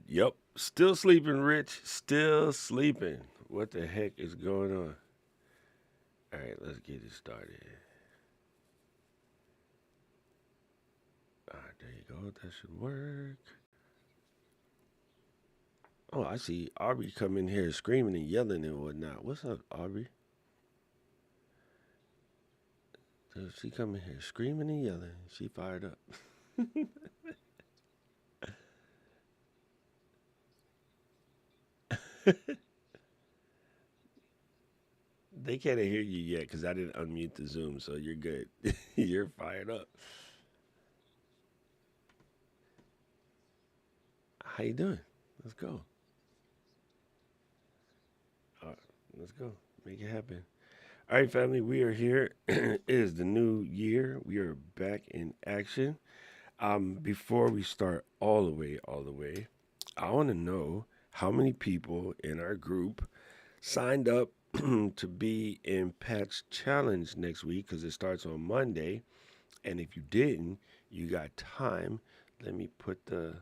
Yep. Still sleeping, Rich. Still sleeping. What the heck is going on? All right, let's get it started. All right, there you go. That should work. Oh, I see Aubrey come in here screaming and yelling and whatnot. What's up, Aubrey? So she come in here screaming and yelling. She fired up. They can't hear you yet because I didn't unmute the Zoom, so you're good. You're fired up. How you doing? Let's go. All right, let's go. Make it happen. All right, family, we are here. It is the new year. We are back in action. Before we start all the way, I want to know how many people in our group signed up to be in Pat's challenge next week because it starts on Monday. And if you didn't, you got time. Let me put the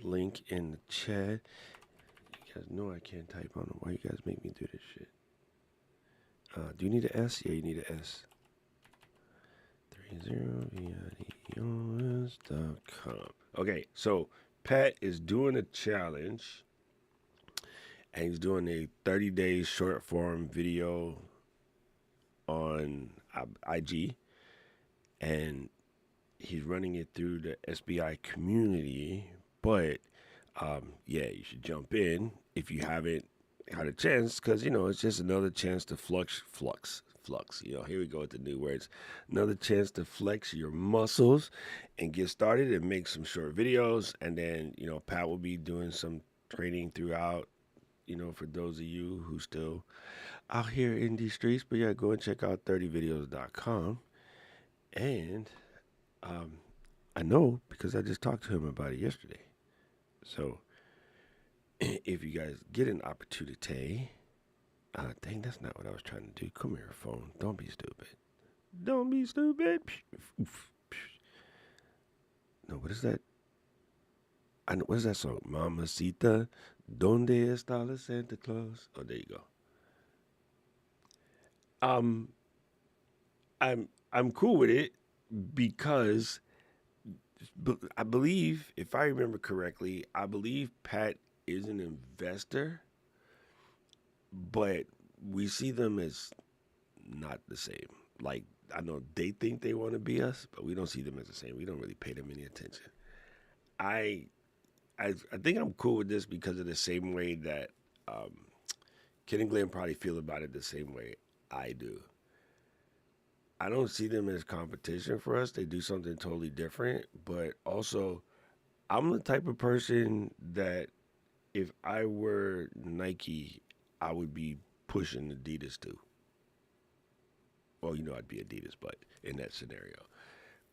link in the chat. You guys know I can't type on them. Why you guys make me do this shit? Do you need an S? Yeah, you need an S. 30videos.com. Okay, so Pat is doing a challenge and he's doing a 30 days short form video on IG and he's running it through the SBI community. But yeah, you should jump in if you haven't had a chance because, it's just another chance to flux. Here we go with the new words. Another chance to flex your muscles and get started and make some short videos. And then, Pat will be doing some training throughout, for those of you who still out here in these streets. But yeah, go and check out 30videos.com. And um, I know because I just talked to him about it yesterday. So if you guys get an opportunity, dang, that's not what I was trying to do. Come here, phone. Don't be stupid. Don't be stupid. No, what is that? What is that song? Mamacita, ¿Dónde está la Santa Claus? Oh, there you go. Um, I'm cool with it because I believe, if I remember correctly, I believe Pat is an investor, but we see them as not the same. Like, I know they think they want to be us, but we don't see them as the same. We don't really pay them any attention. I I think I'm cool with this because of the same way that um, Ken and Glenn probably feel about it the same way I do. I don't see them as competition for us. They do something totally different, but also I'm the type of person that if I were Nike, I would be pushing Adidas too. Well, I'd be Adidas, but in that scenario,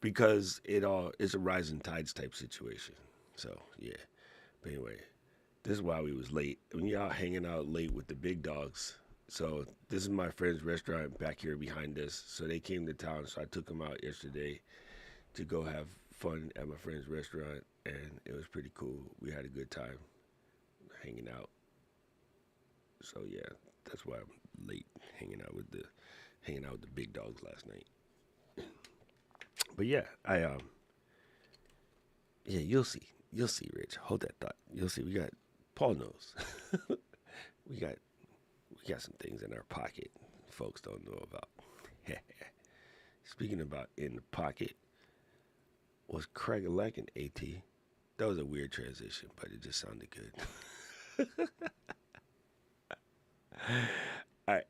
because it's a rising tides type situation. So yeah. But anyway, this is why we was late. When y'all hanging out late with the big dogs. So this is my friend's restaurant back here behind us. So they came to town, so I took them out yesterday to go have fun at my friend's restaurant, and it was pretty cool. We had a good time hanging out. So yeah, that's why I'm late hanging out with the big dogs last night. But yeah, yeah, you'll see, Rich. Hold that thought. You'll see. We got Paul knows. we got we got some things in our pocket folks don't know about. Speaking about in the pocket, was Craig Eleck AT? That was a weird transition, but it just sounded good. All right.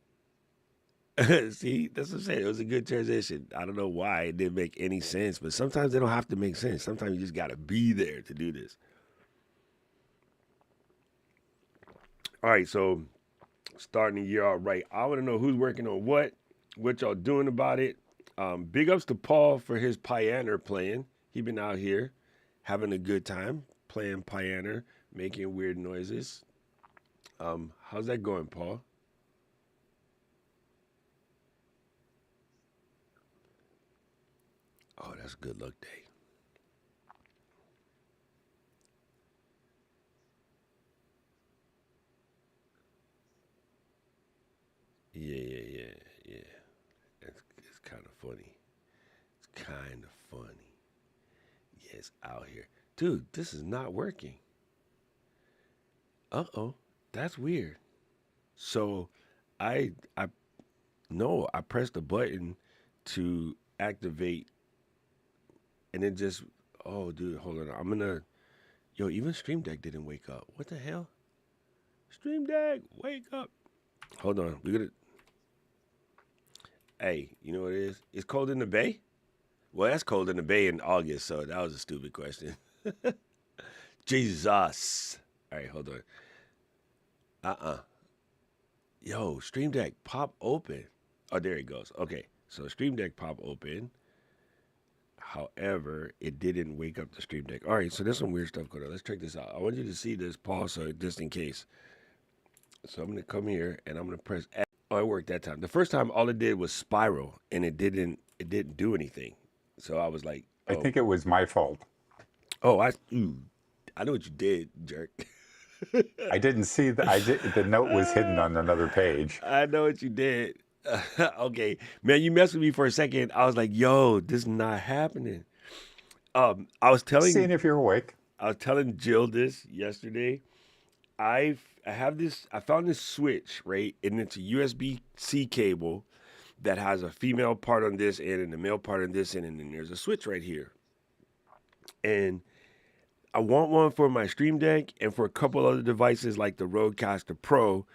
See, that's what I'm saying. It was a good transition. I don't know why it didn't make any sense, but sometimes they don't have to make sense. Sometimes you just got to be there to do this. All right, so starting the year all right. I want to know who's working on what y'all doing about it. Big ups to Paul for his piano playing. He been out here having a good time playing piano, making weird noises. How's that going, Paul? Oh, that's good luck day. Yeah. It's kind of funny. It's kind of funny. Yeah, it's out here, dude. This is not working. Uh-oh, that's weird. So, I no, I pressed the button to activate, and it just. Oh, dude, hold on. I'm gonna. Yo, even Stream Deck didn't wake up. What the hell? Stream Deck, wake up. Hold on. We're gonna. Hey, you know what it is? It's cold in the bay. Well, that's cold in the bay in August, so that was a stupid question. Jesus. All right, hold on. Uh-uh. Yo, Stream Deck pop open. Oh, there it goes. Okay, so Stream Deck pop open. However, it didn't wake up the Stream Deck. All right, so there's some weird stuff going on. Let's check this out. I want you to see this pause, so just in case. So I'm gonna come here and I'm gonna press. Oh, it worked that time. The first time, all it did was spiral, and it didn't do anything. So I was like, I oh, think it was my fault. oh, I know what you did, jerk. I didn't see the the note was hidden on another page. I know what you did. Okay, man, you messed with me for a second. I was like, yo, this is not happening. Um, I was Seeing telling if you're awake. I was telling Jill this yesterday. I have this. I found this switch, right, and it's a USB C cable that has a female part on this end and a male part on this end, and then there's a switch right here. And I want one for my Stream Deck and for a couple other devices like the Rodecaster Pro,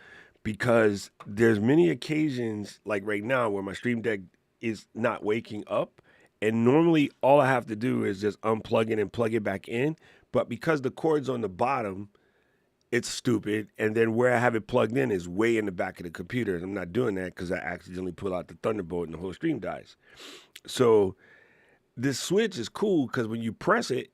because there's many occasions like right now where my Stream Deck is not waking up, and normally all I have to do is just unplug it and plug it back in. But because the cord's on the bottom, it's stupid. And then where I have it plugged in is way in the back of the computer. I'm not doing that because I accidentally pull out the Thunderbolt and the whole stream dies. So this switch is cool because when you press it,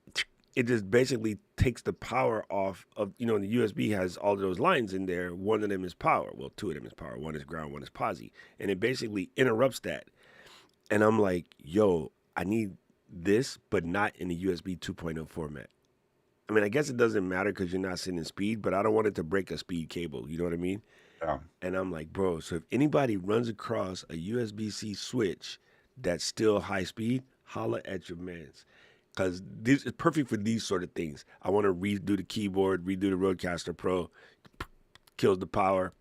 it just basically takes the power off of, the USB has all of those lines in there. One of them is power. Well, two of them is power. One is ground, one is posi. And it basically interrupts that. And I'm like, yo, I need this, but not in the USB 2.0 format. I mean, I guess it doesn't matter because you're not sending speed, but I don't want it to break a speed cable. You know what I mean? Yeah. And I'm like, bro, so if anybody runs across a USB-C switch that's still high speed, holla at your mans. Because this is perfect for these sort of things. I want to redo the keyboard, redo the Rodecaster Pro, kills the power,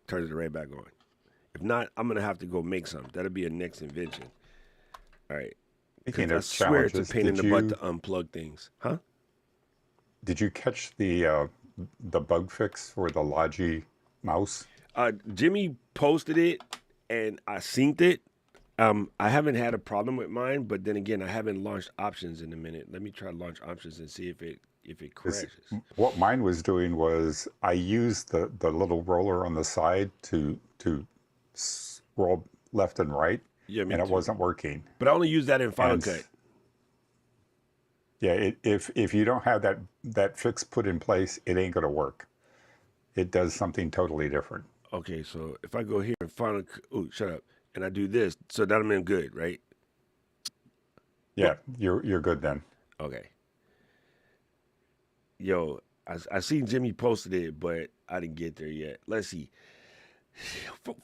turns it right back on. If not, I'm going to have to go make some. That'll be a next invention. All right. Speaking Because I of swear it's a challenges, pain in the butt to unplug things. Huh? did you catch the bug fix for the Logi mouse? Jimmy posted it, and I synced it. I haven't had a problem with mine, but then again, I haven't launched options in a minute. Let me try launch options and see if it 'Cause crashes. what mine was doing was I used the little roller on the side to scroll left and right, Yeah, me and it too. wasn't working. But I only use that in Final And Cut. yeah, if you don't have that fix put in place, it ain't gonna work. It does something totally different. Okay, so if I go here in Final Cut, oh, shut up, and I do this, so that I'm in good, right? Boop. Yeah, you're good then. Okay. Yo, I seen Jimmy posted it, but I didn't get there yet. Let's see.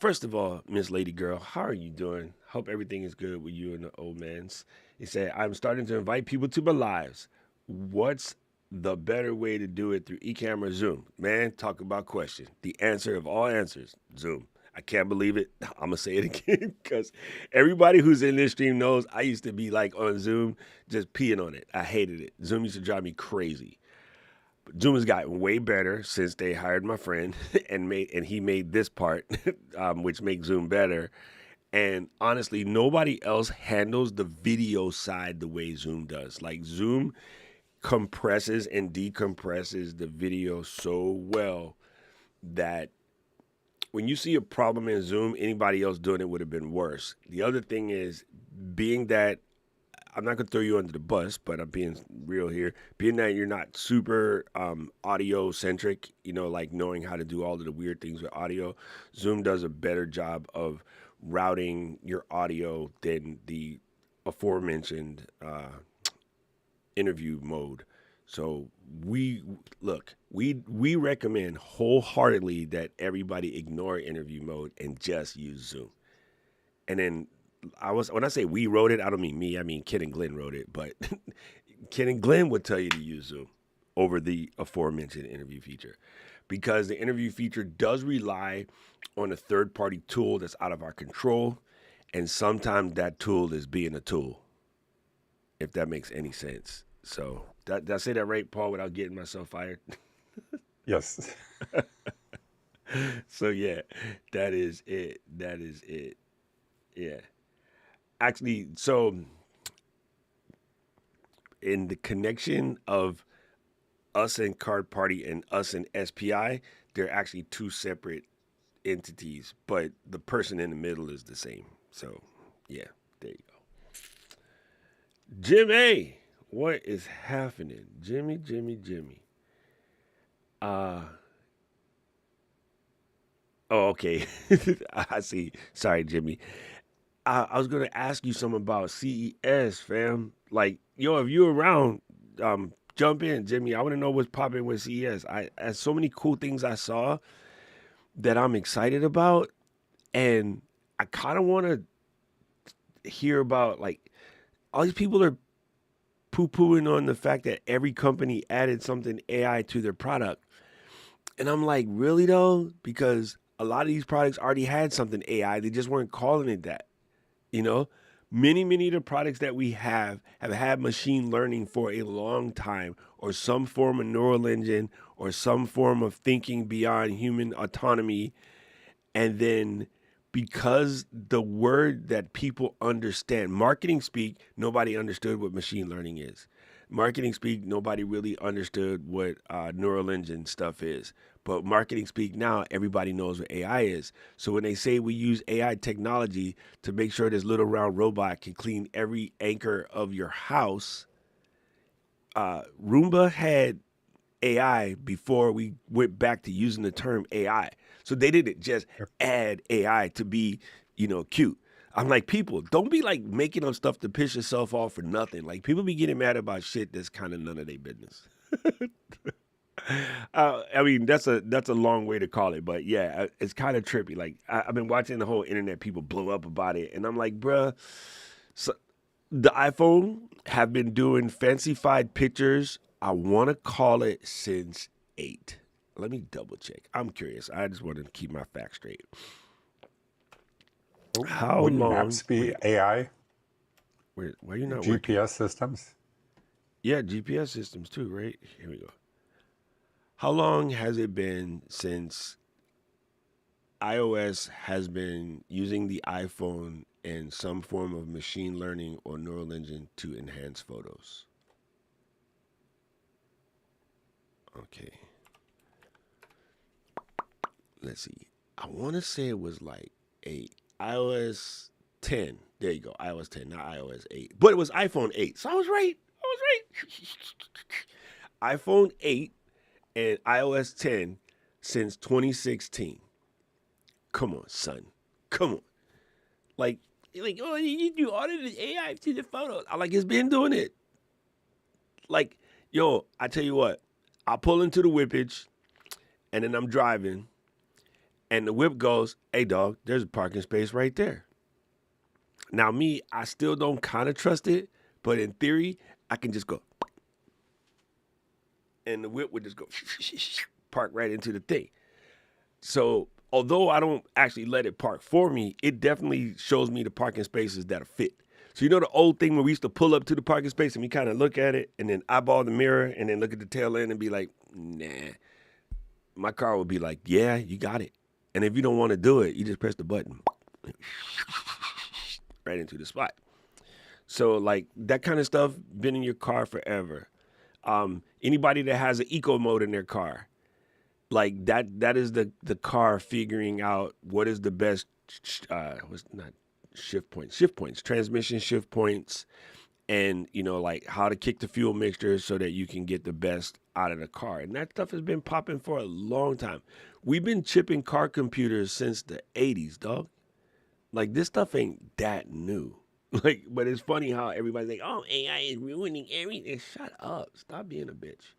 First of all, Miss Lady Girl, how are you doing? Hope everything is good with you and the old man's. He said, I'm starting to invite people to my lives. What's the better way to do it through eCamera or Zoom? Man, talk about question. The answer of all answers, Zoom. I can't believe it. I'm going to say it again because everybody who's in this stream knows I used to be like on Zoom, just peeing on it. I hated it. Zoom used to drive me crazy. Zoom has gotten way better since they hired my friend and he made this part, which makes Zoom better. And honestly, nobody else handles the video side the way Zoom does. Like Zoom compresses and decompresses the video so well that when you see a problem in Zoom, anybody else doing it would have been worse. The other thing is, being that I'm not gonna throw you under the bus, but I'm being real here. Being that you're not super audio centric, like knowing how to do all of the weird things with audio, Zoom does a better job of routing your audio than the aforementioned interview mode. So we we recommend wholeheartedly that everybody ignore interview mode and just use Zoom. And then when I say we wrote it, I don't mean me. I mean Ken and Glenn wrote it, but Ken and Glenn would tell you to use Zoom over the aforementioned interview feature because the interview feature does rely on a third party tool that's out of our control. And sometimes that tool is being a tool, if that makes any sense. So, did I say that right, Paul, without getting myself fired? Yes. So, yeah, that is it. That is it. Yeah. Actually, so in the connection of us and Card Party and us and SPI, they're actually two separate entities, but the person in the middle is the same. So, yeah, there you go. Jimmy, what is happening? Jimmy. Uh, oh, okay. I see. Sorry, Jimmy. I was gonna ask you something about CES, fam. Like, yo, if you're around, jump in, Jimmy. I want to know what's popping with CES. I There's so many cool things I saw that I'm excited about, and I kind of want to hear about like all these people are poo pooing on the fact that every company added something AI to their product, and I'm like, really though? Because a lot of these products already had something AI, they just weren't calling it that. You know, many of the products that we have had machine learning for a long time, or some form of neural engine, or some form of thinking beyond human autonomy. And then because the word that people understand, marketing speak, nobody understood what machine learning is. Marketing speak, nobody really understood what neural engine stuff is. But marketing speak now, everybody knows what AI is. So when they say we use AI technology to make sure this little round robot can clean every anchor of your house, Roomba had AI before we went back to using the term AI. So they didn't just Yep. add AI to be, cute. I'm like, people, don't be like making up stuff to piss yourself off for nothing. Like people be getting mad about shit that's kind of none of their business. I mean, that's a long way to call it, but yeah, it's kind of trippy. Like I've been watching the whole internet, people blow up about it, and I'm like, bruh, so the iPhone have been doing fancified pictures. I want to call it since 8. Let me double check. I'm curious. I just want to keep my facts straight. How Wouldn't long? maps be Wait, AI? why are you not working? GPS systems? Yeah, GPS systems too, right? Here we go. How long has it been since iOS has been using the iPhone in some form of machine learning or neural engine to enhance photos? Okay, let's see. I want to say it was like a iOS 10. There you go, iOS 10, not iOS 8. But it was iPhone 8. So I was right. I was right. iPhone 8 and iOS 10 since 2016. Come on, son. Come on. Like, oh, you audited AI to the photos. I like, it's been doing it. Like, yo, I tell you what, I pull into the whippage and then I'm driving and the whip goes, hey, dog, there's a parking space right there. Now, me, I still don't kind of trust it, but in theory, I can just go and the whip would just go park right into the thing. So, although I don't actually let it park for me, it definitely shows me the parking spaces that are fit. So, the old thing where we used to pull up to the parking space and we kind of look at it and then eyeball the mirror and then look at the tail end and be like, nah. My car would be like, yeah, you got it. And if you don't want to do it, you just press the button right into the spot. So, like, that kind of stuff been in your car forever. Anybody that has an eco mode in their car, like that is the car figuring out what is the best what's not shift points, transmission shift points, and like how to kick the fuel mixture so that you can get the best out of the car. And that stuff has been popping for a long time. We've been chipping car computers since the 80s, dog. Like this stuff ain't that new. Like, but it's funny how everybody's like, "Oh, AI is ruining everything." Shut up! Stop being a bitch.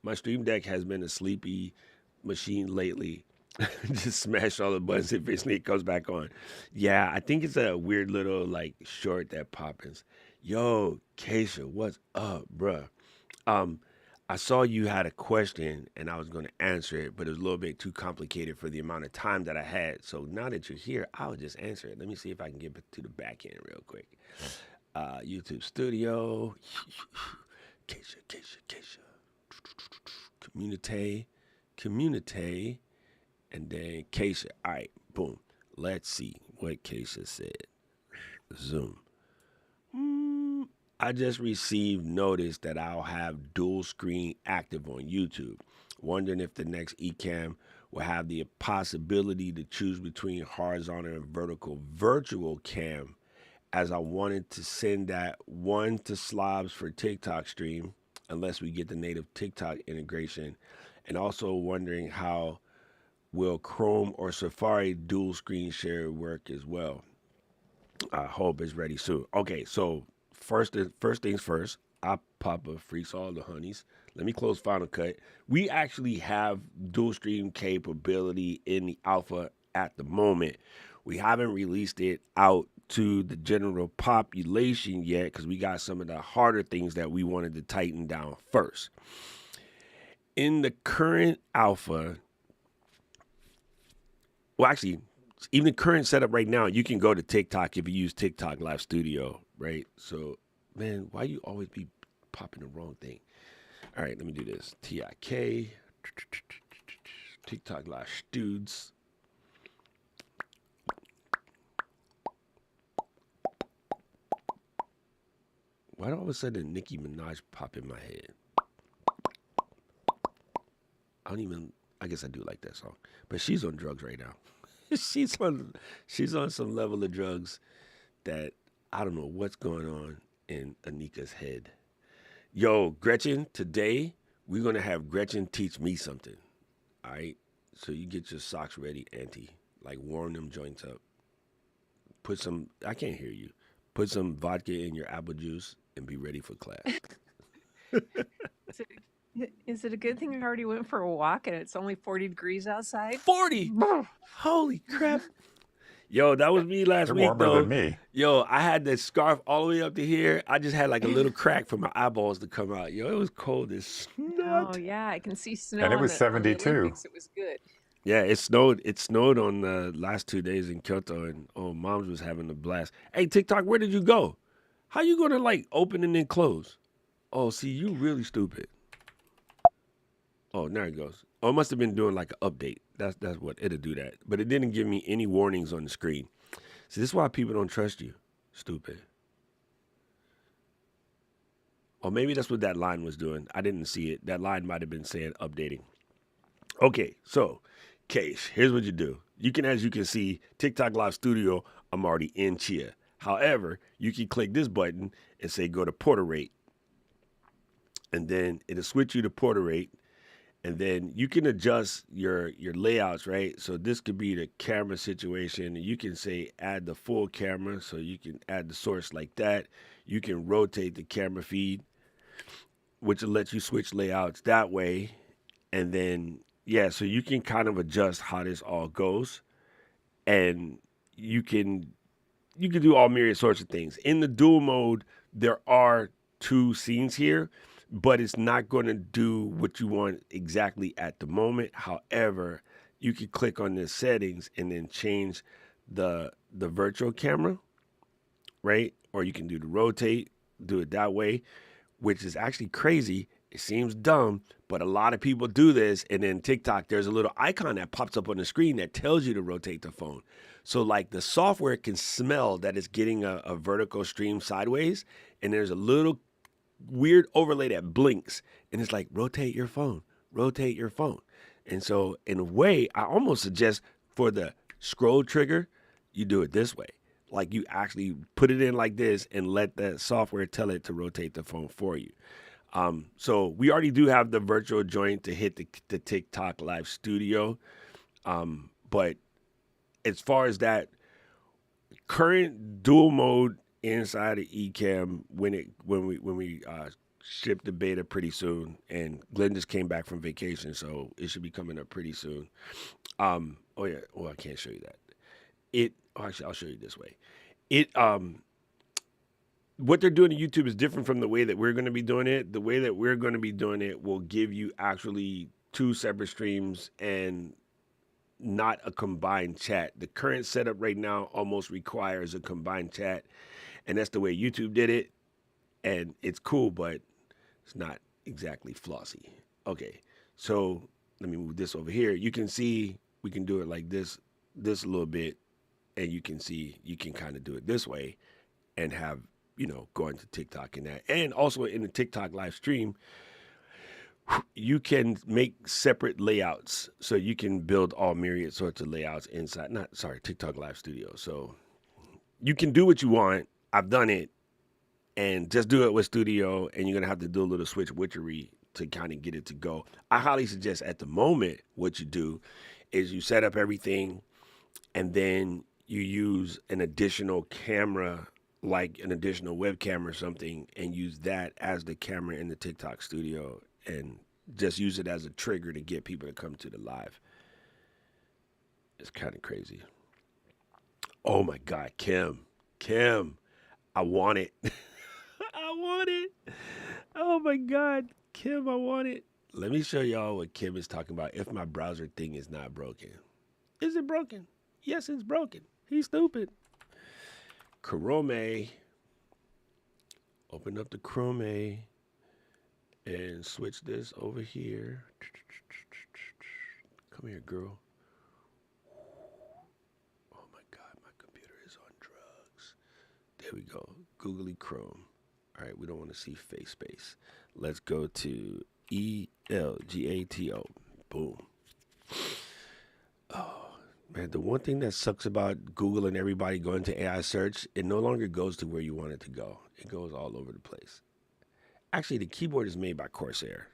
My Stream Deck has been a sleepy machine lately. Just smash all the buttons. Eventually, it comes back on. Yeah, I think it's a weird little like short that poppins. Yo, Keisha, what's up, bruh? Um, I saw you had a question and I was going to answer it, but it was a little bit too complicated for the amount of time that I had. So now that you're here, I'll just answer it. Let me see if I can get to the back end real quick. YouTube Studio, Keisha, community, and then Keisha. All right, boom. Let's see what Keisha said. Zoom. I just received notice that I'll have dual screen active on YouTube. Wondering if the next Ecamm will have the possibility to choose between horizontal and vertical virtual cam, as I wanted to send that one to Slobs for TikTok stream, unless we get the native TikTok integration. And also wondering how will Chrome or Safari dual screen share work as well. I hope it's ready soon. Okay, so first things first. I Papa freaks all the honeys. Let me close Final Cut. We actually have dual stream capability in the alpha at the moment. We haven't released it out to the general population yet because we got some of the harder things that we wanted to tighten down first. In the current alpha, well, actually, even the current setup right now, you can go to TikTok if you use TikTok Live Studio, right? So, man, why you always be popping the wrong thing? All right, let me do this. TIK, TikTok Live Studs. Why do all of a sudden Nicki Minaj pop in my head? I guess I do like that song. But she's on drugs right now. she's on some level of drugs that I don't know what's going on in Anika's head. Yo, Gretchen, today we're gonna have Gretchen teach me something. All right, so you get your socks ready, Auntie. Like warm them joints up. Put some. I can't hear you. Put some vodka in your apple juice and be ready for class. Is is it a good thing I already went for a walk and it's only 40 degrees outside? 40. Holy crap. Yo, that was me last You're week warmer than though. me. Yo, I had that scarf all the way up to here. I just had like a little crack for my eyeballs to come out. Yo, it was cold as Oh snot. yeah, I can see snow And it on was the 72. Olympics. It was good. Yeah, it snowed. It snowed on the last 2 days in Kyoto, and oh, mom's was having a blast. Hey, TikTok, where did you go? How you gonna like open and then close? Oh, see, you really stupid. Oh, there it goes. Oh, it must have been doing like an update. That's what it'll do that. But it didn't give me any warnings on the screen. See, this is why people don't trust you. Stupid. Or maybe that's what that line was doing. I didn't see it. That line might have been saying updating. Okay, so Case, here's what you do. You can, as you can see, TikTok Live Studio, I'm already in Chia. However, you can click this button and say go to portrait, and then it'll switch you to portrait, and then you can adjust your layouts, right? So this could be the camera situation. You can say add the full camera, so you can add the source like that. You can rotate the camera feed, which will let you switch layouts that way. And then yeah, so you can kind of adjust how this all goes, and you can do all myriad sorts of things. In the dual mode, there are two scenes here, but it's not going to do what you want exactly at the moment. However, you can click on the settings and then change the virtual camera, right? Or you can do the rotate, do it that way, which is actually crazy. It seems dumb, but a lot of people do this. And then TikTok, there's a little icon that pops up on the screen that tells you to rotate the phone. So like the software can smell that it's getting a vertical stream sideways, and there's a little weird overlay that blinks, and it's like rotate your phone, rotate your phone. And so in a way, I almost suggest for the scroll trigger, you do it this way. Like you actually put it in like this and let the software tell it to rotate the phone for you. So we already do have the virtual joint to hit the TikTok Live Studio. But as far as that, current dual mode inside of Ecamm when we ship the beta pretty soon, and Glenn just came back from vacation, so it should be coming up pretty soon. Oh yeah, well I can't show you that. Actually I'll show you this way. It What they're doing to YouTube is different from the way that we're going to be doing it. The way that we're going to be doing it will give you actually two separate streams and not a combined chat. The current setup right now almost requires a combined chat, and that's the way YouTube did it, and it's cool, but it's not exactly flossy. Okay, so let me move this over here. You can see we can do it like this a little bit, and you can see you can kind of do it this way and have, going to TikTok and that. And also in the TikTok live stream, you can make separate layouts. So you can build all myriad sorts of layouts inside, TikTok live studio. So you can do what you want. I've done it, and just do it with studio, and you're going to have to do a little switch witchery to kind of get it to go. I highly suggest at the moment what you do is you set up everything, and then you use an additional camera, like an additional webcam or something, and use that as the camera in the TikTok studio, and just use it as a trigger to get people to come to the live. It's kind of crazy. Oh my God, Kim, I want it. I want it. Oh my God, Kim, I want it. Let me show y'all what Kim is talking about. If my browser thing is not broken. Is it broken? Yes, it's broken. He's stupid. Chrome. Open up the Chrome and switch this over here. Come here, girl. Oh my God, my computer is on drugs. There we go. Googly Chrome. All right, we don't want to see face space. Let's go to ELGATO. Boom. Oh, man, the one thing that sucks about Google and everybody going to AI search, it no longer goes to where you want it to go. It goes all over the place. Actually, the keyboard is made by Corsair.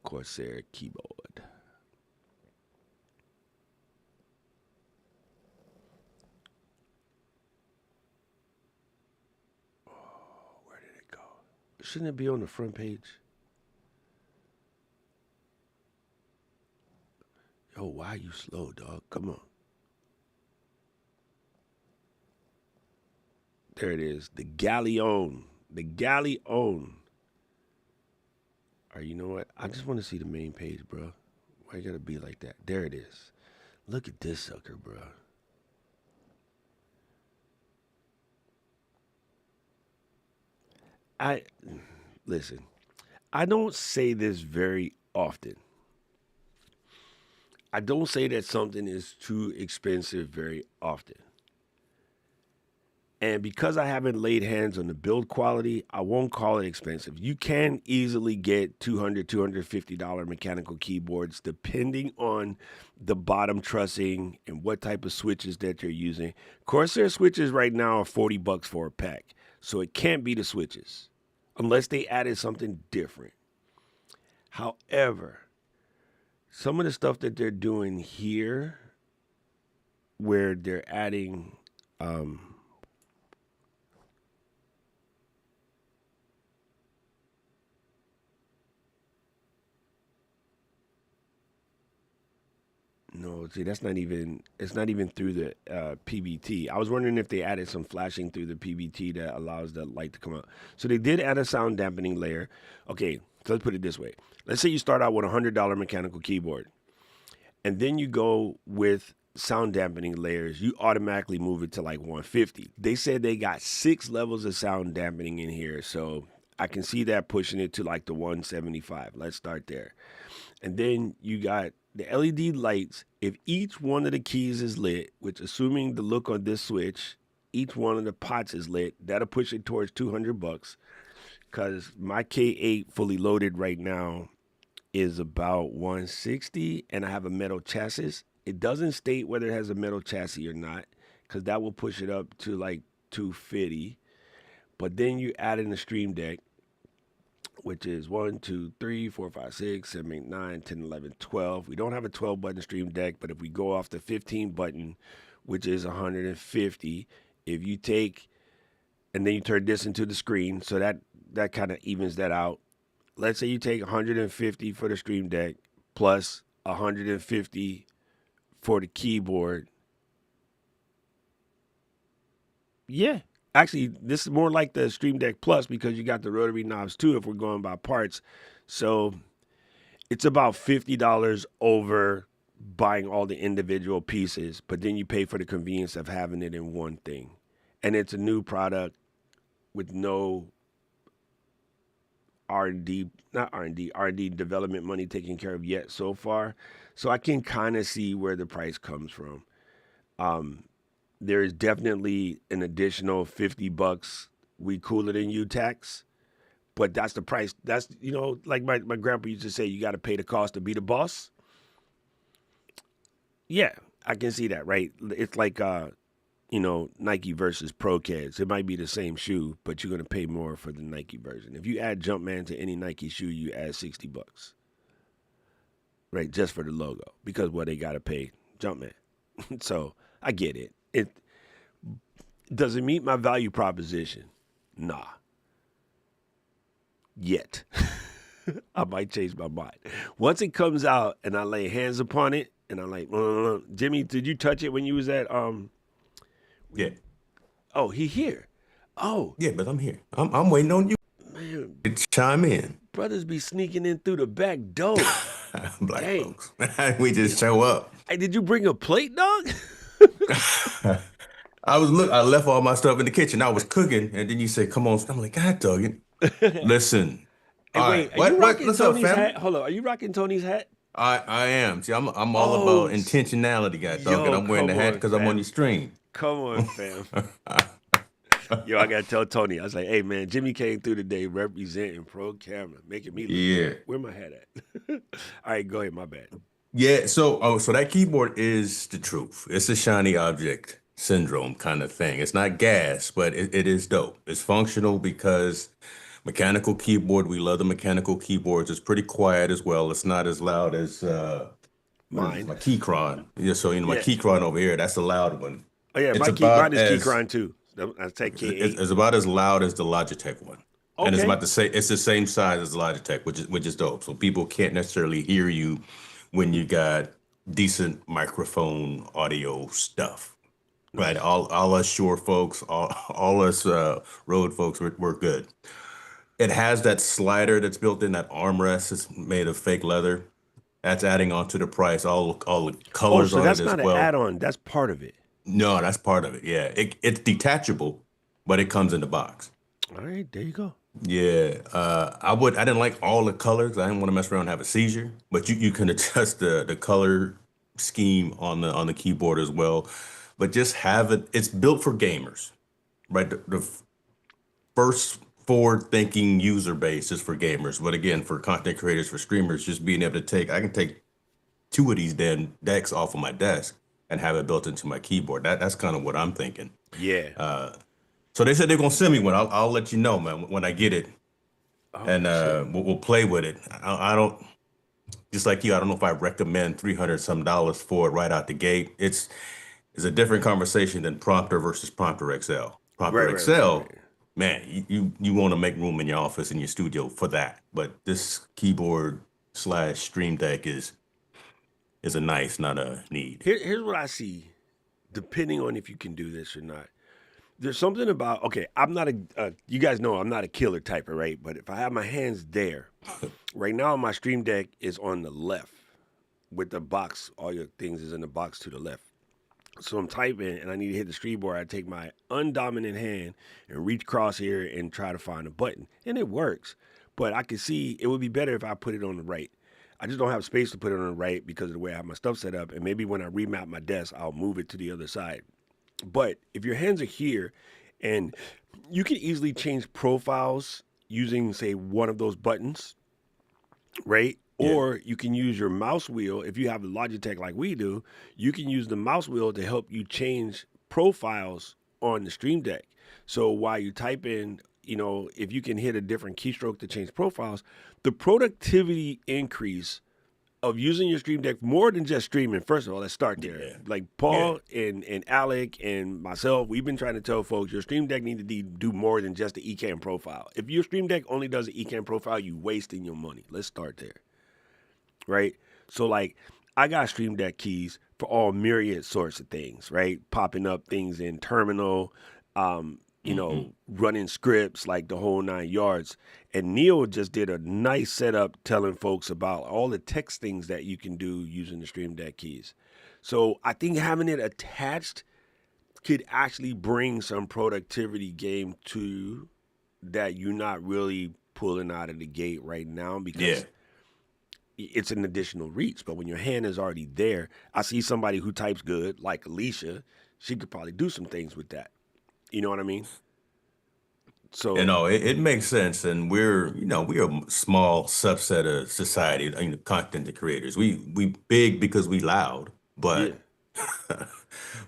Corsair keyboard. Oh, where did it go? Shouldn't it be on the front page? Yo, why are you slow, dog? Come on. There it is. The Galleon. The Galleon. All right, you know what? I just want to see the main page, bro. Why you gotta be like that? There it is. Look at this sucker, bro. Listen. I don't say this very often. I don't say that something is too expensive very often. And because I haven't laid hands on the build quality, I won't call it expensive. You can easily get $200, $250 mechanical keyboards depending on the bottom trussing and what type of switches that they're using. Corsair switches right now are $40 for a pack. So it can't be the switches unless they added something different. However, some of the stuff that they're doing here where they're adding no, see, it's not even through the PBT. I was wondering if they added some flashing through the PBT that allows the light to come out. So they did add a sound dampening layer. Okay, so let's put it this way. Let's say you start out with a $100 mechanical keyboard, and then you go with sound dampening layers. You automatically move it to like 150. They said they got 6 levels of sound dampening in here, so I can see that pushing it to like the 175. Let's start there. And then you got the LED lights. If each one of the keys is lit, which assuming the look on this switch, each one of the pots is lit, that'll push it towards $200. Because my K8 fully loaded right now is about 160, and I have a metal chassis. It doesn't state whether it has a metal chassis or not, because that will push it up to like 250. But then you add in the Stream Deck, which is 1, 2, 3, 4, 5, 6, 7, 8, 9, 10, 11, 12. We don't have a 12 button Stream Deck, but if we go off the 15 button, which is 150, if you take and then you turn this into the screen, so that kind of evens that out. Let's say you take 150 for the Stream Deck plus 150 for the keyboard. Yeah. Actually, this is more like the Stream Deck Plus because you got the rotary knobs too if we're going by parts. So it's about $50 over buying all the individual pieces, but then you pay for the convenience of having it in one thing. And it's a new product with no R&D development money taken care of yet so far. So I can kind of see where the price comes from. There is definitely an additional $50 we cooler than you tax, but that's the price. That's, like my grandpa used to say, you got to pay the cost to be the boss. Yeah, I can see that, right? It's like, Nike versus Pro Kids. It might be the same shoe, but you're going to pay more for the Nike version. If you add Jumpman to any Nike shoe, you add $60, right? Just for the logo, because they got to pay Jumpman. So I get it. Does it meet my value proposition? Nah. Yet. I might change my mind. Once it comes out and I lay hands upon it and I'm like, Jimmy, did you touch it when you was at Yeah. Oh, he here. Oh. Yeah, but I'm here. I'm waiting on you Man, to chime in. brothers be sneaking in through the back door. Black Dang. folks. We just show up. Hey, did you bring a plate, dog? I left all my stuff in the kitchen. I was cooking, and then you said, "Come on." I'm like, God dog it. Listen. Hey, All wait, right. are you rocking What's up, Tony's family? hat? Hold on, are you rocking Tony's hat? I am. See, I'm all Oh, about intentionality, God dog it. yo, I'm wearing the come hat on, because I'm on fam. your stream. Come on, fam. Yo, I gotta tell Tony. I was like, hey man, Jimmy came through today representing Pro Camera, making me look Yeah. good. Where my hat at? All right, go ahead, my bad. Yeah, so that keyboard is the truth. It's a shiny object syndrome kind of thing. It's not gas, but it is dope. It's functional because mechanical keyboard, we love the mechanical keyboards. It's pretty quiet as well. It's not as loud as what is this, Mine. my Keychron. Yeah, so my Yeah. Keychron over here, that's a loud one. Oh yeah, It's mine about is as Keychron too. I take it's, K8. it's about as loud as the Logitech one. And Okay. it's the same size as the Logitech, which is dope. So people can't necessarily hear you when you got decent microphone audio stuff. Right. Nice. All us shore folks, all us road folks, we're good. It has that slider that's built in, that armrest. It's made of fake leather. That's adding on to the price. All the Oh, colors so on it that's as not an well. add-on. That's part of it. No, that's part of it. Yeah. It's detachable, but it comes in the box. All right, there you go. Yeah, I didn't like all the colors. I didn't want to mess around and have a seizure. But you can adjust the color scheme on the keyboard as well. But just have it. It's built for gamers, right? The first forward-thinking user base is for gamers. But again, for content creators, for streamers, just being able to I can take two of these damn decks off of my desk and have it built into my keyboard. That's kind of what I'm thinking. Yeah. So they said they're gonna send me one. I'll let you know, man, when I get it, Oh and shit. we'll play with it. I don't just like you. I don't know if I recommend $300 for it right out the gate. It's a different conversation than Prompter versus Prompter XL. Right, Prompter right, right, XL, right. man, you want to make room in your office in your studio for that. But this keyboard slash Stream Deck is a nice, not a need. Here's what I see, depending on if you can do this or not. There's something about, okay, I'm not you guys know I'm not a killer typer, right? But if I have my hands there, right now my Stream Deck is on the left with the box. All your things is in the box to the left. So I'm typing and I need to hit the stream board. I take my undominant hand and reach across here and try to find a button. And it works. But I can see it would be better if I put it on the right. I just don't have space to put it on the right because of the way I have my stuff set up. And maybe when I remap my desk, I'll move it to the other side. But if your hands are here and you can easily change profiles using, say, one of those buttons, right? Yeah. Or you can use your mouse wheel. If you have a Logitech like we do, you can use the mouse wheel to help you change profiles on the Stream Deck. So while you type in, if you can hit a different keystroke to change profiles, the productivity increase of using your Stream Deck more than just streaming. First of all, let's start there. Yeah. Like Paul and Alec and myself, we've been trying to tell folks your Stream Deck need to do more than just the Ecamm profile. If your Stream Deck only does an Ecamm profile, you wasting your money. Let's start there. Right? So like I got Stream Deck keys for all myriad sorts of things, right? Popping up things in terminal, running scripts, like the whole 9 yards. And Neil just did a nice setup telling folks about all the text things that you can do using the Stream Deck keys. So I think having it attached could actually bring some productivity game to that you're not really pulling out of the gate right now because it's an additional reach. But when your hand is already there, I see somebody who types good, like Alicia, she could probably do some things with that. You know what I mean? So it makes sense, and we're a small subset of society, content creators. We big because we loud, yeah, but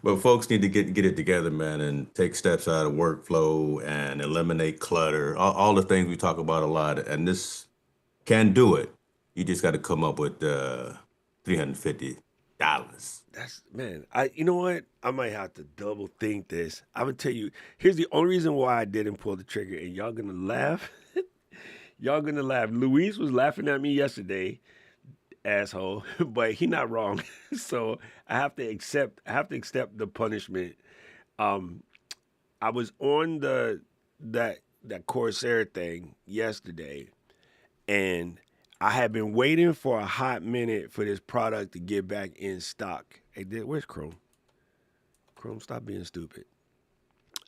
but folks need to get it together, man, and take steps out of workflow and eliminate clutter, all the things we talk about a lot, and this can do it. You just got to come up with $350. you know what? I might have to double think this. I'm gonna tell you, here's the only reason why I didn't pull the trigger, and y'all gonna laugh. Y'all gonna laugh. Luis was laughing at me yesterday, asshole, but he not wrong. So I have to accept the punishment. I was on that Corsair thing yesterday, and I had been waiting for a hot minute for this product to get back in stock. Hey, where's Chrome? Chrome, stop being stupid.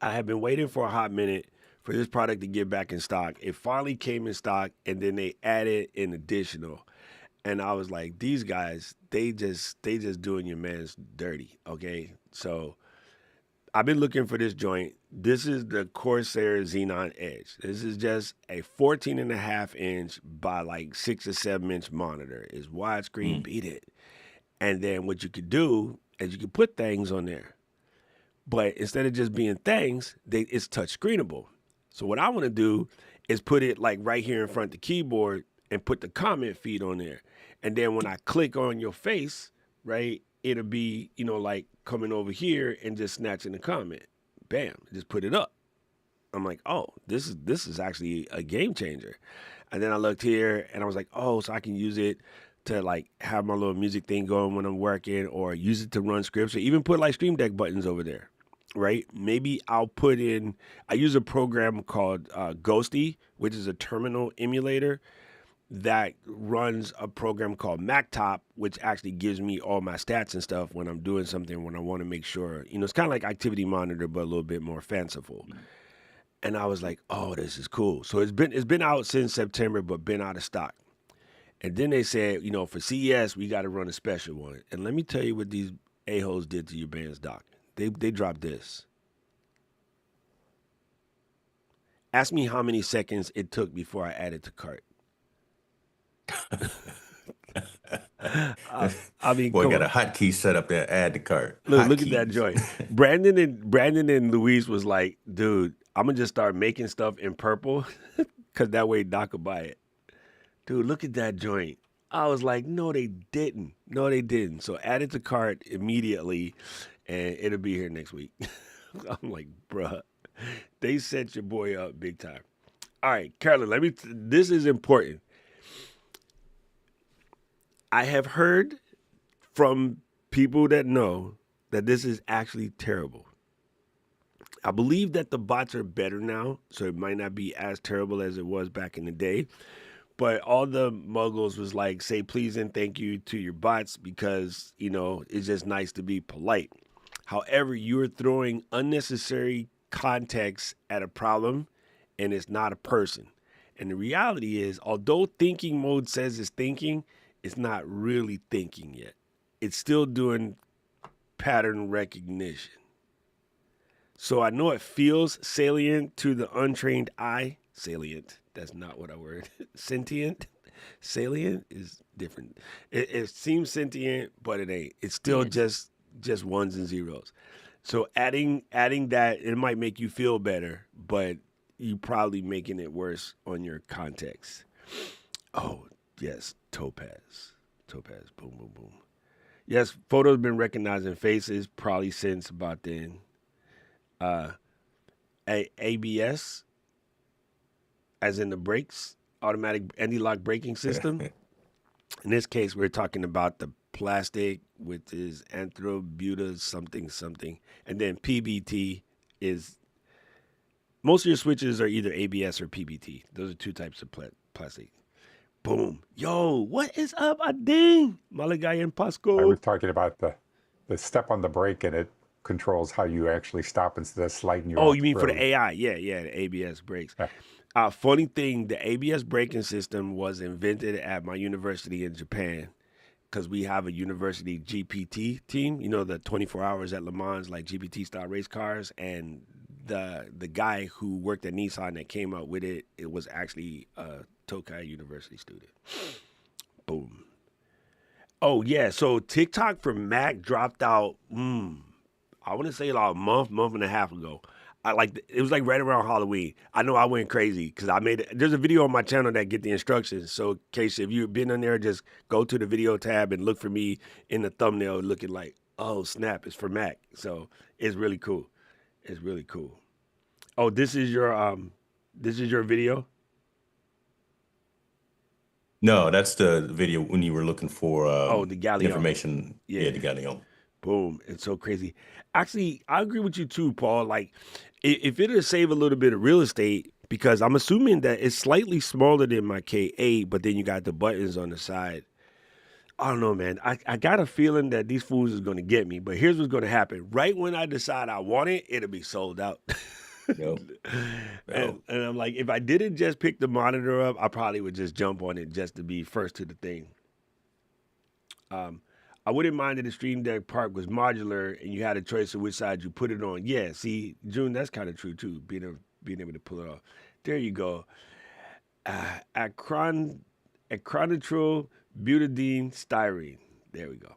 I had been waiting for a hot minute for this product to get back in stock. It finally came in stock, and then they added an additional. And I was like, these guys, they just doing your man's dirty, okay? So I've been looking for this joint. This is the Corsair Xenon Edge. This is just a 14.5-inch by like 6 or 7-inch monitor. It's widescreen, beat it. And then what you could do is you could put things on there. But instead of just being things, it's touch screenable. So what I want to do is put it like right here in front of the keyboard and put the comment feed on there. And then when I click on your face, right, it'll be, like coming over here and just snatching the comment. Bam, just put it up. I'm like, oh, this is actually a game changer. And then I looked here and I was like, oh, so I can use it to like have my little music thing going when I'm working, or use it to run scripts, or even put like Stream Deck buttons over there, right? Maybe I use a program called Ghosty, which is a terminal emulator that runs a program called MacTop, which actually gives me all my stats and stuff when I'm doing something, when I want to make sure, it's kind of like Activity Monitor, but a little bit more fanciful. And I was like, oh, this is cool. So it's been out since September, but been out of stock. And then they said, for CES, we got to run a special one. And let me tell you what these a-holes did to your band's dock. They dropped this. Ask me how many seconds it took before I added to cart. I mean, Boy, come got on. a hotkey set up there. Add to cart. Look at that joint. Brandon and Luis was like, dude, I'm gonna just start making stuff in purple, cause that way Doc will buy it. Dude, look at that joint. I was like, no, they didn't. So add it to cart immediately, and it'll be here next week. I'm like, bruh, they set your boy up big time. All right, Carolyn, this is important. I have heard from people that know that this is actually terrible. I believe that the bots are better now, so it might not be as terrible as it was back in the day. But all the muggles was like, say please and thank you to your bots because, it's just nice to be polite. However, you're throwing unnecessary context at a problem, and it's not a person. And the reality is, although thinking mode says it's thinking, it's not really thinking yet. It's still doing pattern recognition. So I know it feels salient to the untrained eye. Salient, that's not what I word. Sentient? Salient is different. It seems sentient, but it ain't. It's still just ones and zeros. So adding that, it might make you feel better, but you probably making it worse on your context. Oh, yes, topaz. Topaz. Boom, boom, boom. Yes, photos been recognizing faces probably since about then. Uh, ABS, as in the brakes, automatic anti-lock braking system. In this case, we're talking about the plastic, which is anthrobuta something something, and then PBT is most of your switches are either ABS or PBT. Those are two types of plastic. Boom. Yo, what is up? A ding. Malagay and I Pasco. was talking about the step on the brake, and it controls how you actually stop instead of sliding you Oh, off you the mean for the road. AI? Yeah, yeah, the ABS brakes. Yeah. Funny thing, the ABS braking system was invented at my university in Japan because we have a university GPT team. You know, the 24 hours at Le Mans, like GPT style race cars, and the guy who worked at Nissan that came up with it, it was actually a Tokai University student. Boom. Oh yeah, so TikTok for Mac dropped out. I want to say like a month and a half ago. I like it was like right around Halloween. I know I went crazy because I made it. There's a video on my channel that get the instructions. So in case if you've been on there, just go to the video tab and look for me in the thumbnail, looking like, oh snap, it's for Mac. So it's really cool. It's really cool. Oh, this is your video. No, that's the video when you were looking for Oh, the Galleon. information. Yeah, Yeah. the Galleon. Boom. It's so crazy. Actually, I agree with you too, Paul. Like, if it'll save a little bit of real estate, because I'm assuming that it's slightly smaller than my K8, but then you got the buttons on the side. I don't know, man. I got a feeling that these fools is going to get me, but here's what's going to happen. Right when I decide I want it, it'll be sold out. Yep. and, Yep. and I'm like, if I didn't just pick the monitor up, I probably would just jump on it just to be first to the thing. Um, I wouldn't mind if the Stream Deck Park was modular and you had a choice of which side you put it on. Yeah, see, June, that's kind of true too. Being able to pull it off. There you go. Acronitrol butadiene styrene. There we go.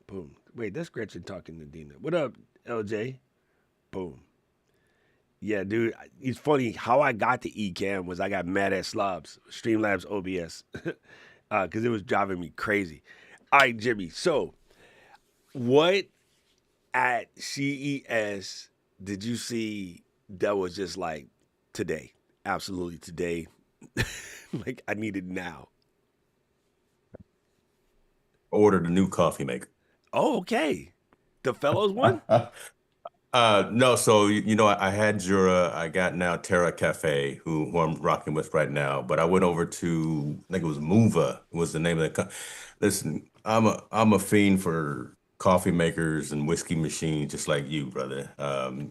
Boom. Wait, that's Gretchen talking to Dina. What up, LJ? Boom. Yeah, dude. It's funny how I got to Ecamm was I got mad at Slobs, Streamlabs OBS, because it was driving me crazy. All right, Jimmy. So, what at CES did you see that was just like today? Absolutely today. Like I need it now. Ordered a new coffee maker. Oh, okay. The fellows one? No, so you know, I had Jura, I got now Terra Cafe, who I'm rocking with right now. But I went over to, I think it was Mova was the name of the. Listen, I'm a fiend for coffee makers and whiskey machines, just like you, brother.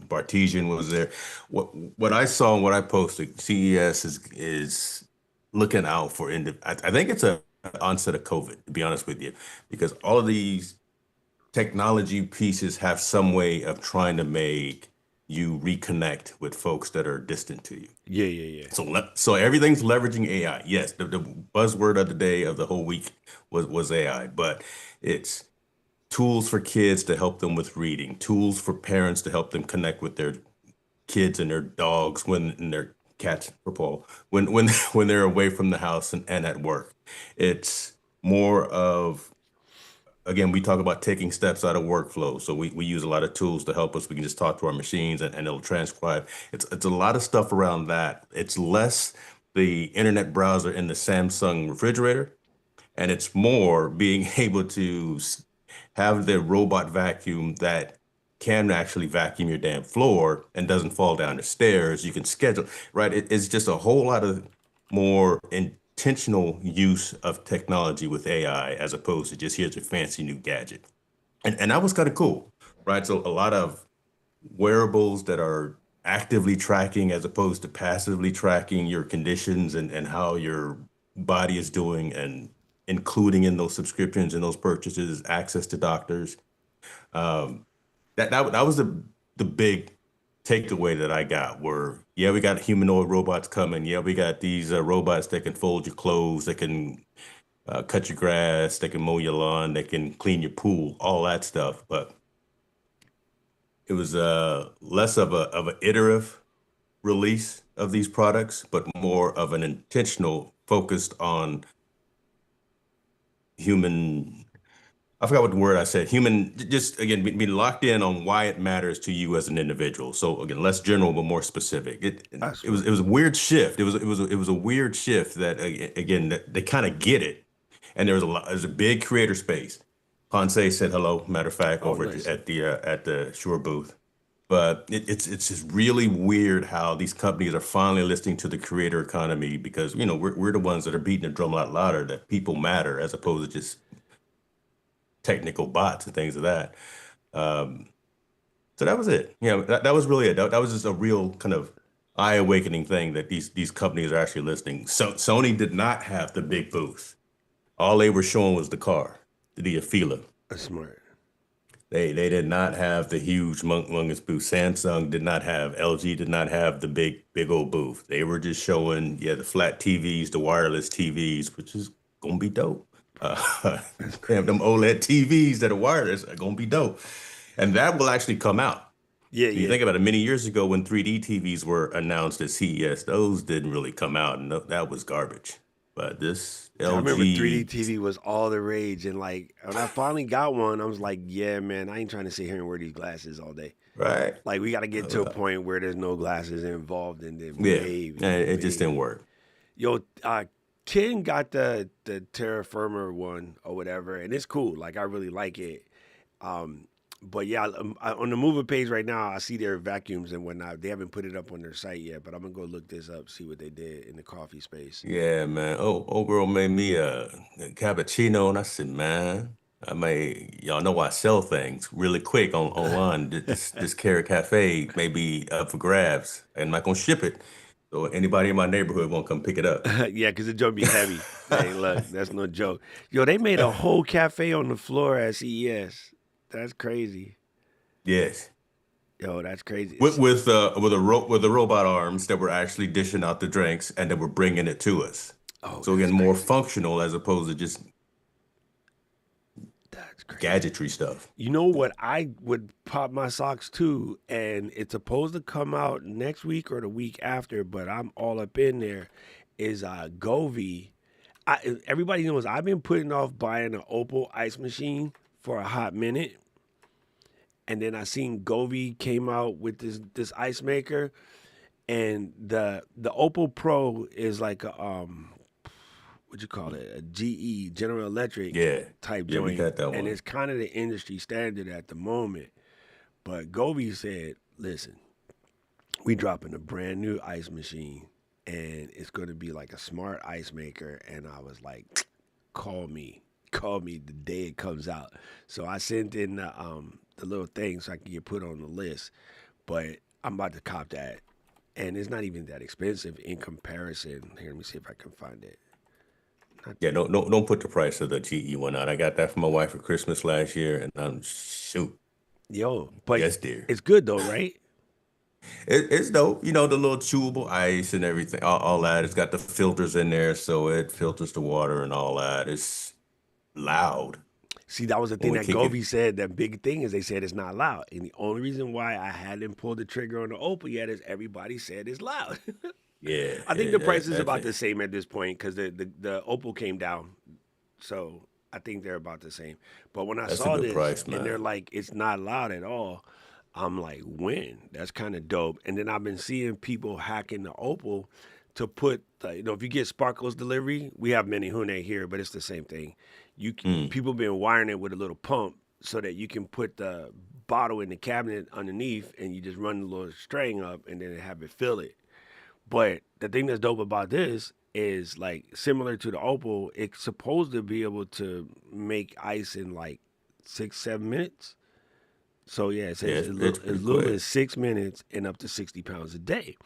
Bartesian was there. What I saw and what I posted, CES is looking out for. I think it's a onset of COVID, to be honest with you, because all of these technology pieces have some way of trying to make you reconnect with folks that are distant to you. Yeah, yeah, yeah. So everything's leveraging AI. Yes, the buzzword of the day of the whole week was AI, but it's tools for kids to help them with reading, tools for parents to help them connect with their kids and their dogs and their cats for Paul when when they're away from the house and at work. It's more of, again, we talk about taking steps out of workflow. So we use a lot of tools to help us. We can just talk to our machines and it'll transcribe. It's a lot of stuff around that. It's less the internet browser in the Samsung refrigerator, and it's more being able to have the robot vacuum that can actually vacuum your damn floor and doesn't fall down the stairs. You can schedule, right? It's just a whole lot of more intentional use of technology with AI as opposed to just here's a fancy new gadget. And that was kind of cool, right? So a lot of wearables that are actively tracking as opposed to passively tracking your conditions and how your body is doing, and including in those subscriptions and those purchases access to doctors. Um, that was the big takeaway that I got were, yeah, we got humanoid robots coming. Yeah, we got these robots that can fold your clothes, that can cut your grass, they can mow your lawn, they can clean your pool, all that stuff. But it was less of a iterative release of these products, but more of an intentional focused on human. I forgot what the word I said. Human, just again, be locked in on why it matters to you as an individual. So again, less general but more specific. It That's it was what. it was a weird shift. It was a weird shift that again that they kind of get it, and there's a big creator space. Ponce said hello. Matter of fact, Oh, over nice. at the Shure booth. But it's just really weird how these companies are finally listening to the creator economy because we're the ones that are beating the drum a lot louder that people matter as opposed to just technical bots and things of that. Um, so that was it. That was really it. That was just a real kind of eye-awakening thing that these companies are actually listening. So Sony did not have the big booth. All they were showing was the car, the Afila. That's smart. They did not have the huge humongous booth. Samsung did not have. LG did not have the big old booth. They were just showing the flat TVs, the wireless TVs, which is gonna be dope. That's Damn, them crazy. OLED TVs that are wireless are gonna be dope, and that will actually come out. Yeah, So you yeah. think about it, many years ago when 3D TVs were announced at CES, those didn't really come out, and that was garbage. But this I remember 3D LG, TV was all the rage, and like when I finally got one, I was like, "Yeah, man, I ain't trying to sit here and wear these glasses all day. right? Like, we got to get to a Uh, point where there's no glasses involved, and then yeah, it just didn't maybe." work. Yo, Ken got the Terra Firma one or whatever, and it's cool. Like, I really like it. Um, but yeah, on the Mover page right now, I see their vacuums and whatnot. They haven't put it up on their site yet, but I'm gonna go look this up, see what they did in the coffee space. Yeah, man. Oh, old girl made me a cappuccino, and I said, man, y'all know I sell things really quick online. This Carrot Cafe may be up for grabs, and I'm not gonna ship it, so anybody in my neighborhood won't come pick it up. Yeah, because it joint be heavy. Hey, look, that's no joke. Yo, they made a whole cafe on the floor at CES. That's crazy. Yes, Yo, that's crazy. with the robot arms that were actually dishing out the drinks and that were bringing it to us. Oh, So that's again, more crazy. functional as opposed to just That's crazy. gadgetry stuff. You know what? I would pop my socks too, and it's supposed to come out next week or the week after, but I'm all up in there. Is Govee. Everybody knows I've been putting off buying an Opal ice machine for a hot minute, and then I seen Govee came out with this ice maker, and the Opal Pro is like a what you call it, a GE General Electric Yeah, type yeah, we joint, got that and one. it's kind of the industry standard at the moment. But Govee said, "Listen, we dropping a brand new ice machine, and it's going to be like a smart ice maker." And I was like, call me the day it comes out. So I sent in the little thing so I can get put on the list. But I'm about to cop that, and it's not even that expensive in comparison. Here, let me see if I can find it. Not Yeah, don't put the price of the GE one out. I got that for my wife for Christmas last year, and I'm shoot, Yo, but yes, dear. it's good though, right? It's dope. The little chewable ice and everything, all that. It's got the filters in there, so it filters the water and all that. It's loud See, that was the when thing we that kick it. Govee said. That big thing is they said it's not loud, and the only reason why I hadn't pulled the trigger on the Opal yet is everybody said it's loud. Yeah, I think yeah, the price is that about thing. the same at this point because the Opal came down, so I think they're about the same. But when I That's a saw good this price, and they're man. like it's not loud at all, I'm like, when? That's kind of dope. And then I've been seeing people hacking the Opal to put, if you get Sparkles delivery, we have many Hune here, but it's the same thing. Mm. People been wiring it with a little pump so that you can put the bottle in the cabinet underneath, and you just run the little string up, and then have it fill it. But the thing that's dope about this is like similar to the Opal, it's supposed to be able to make ice in like 6, 7 minutes. So yeah, it Yeah, says it's as pretty little quick. as 6 minutes and up to 60 pounds a day.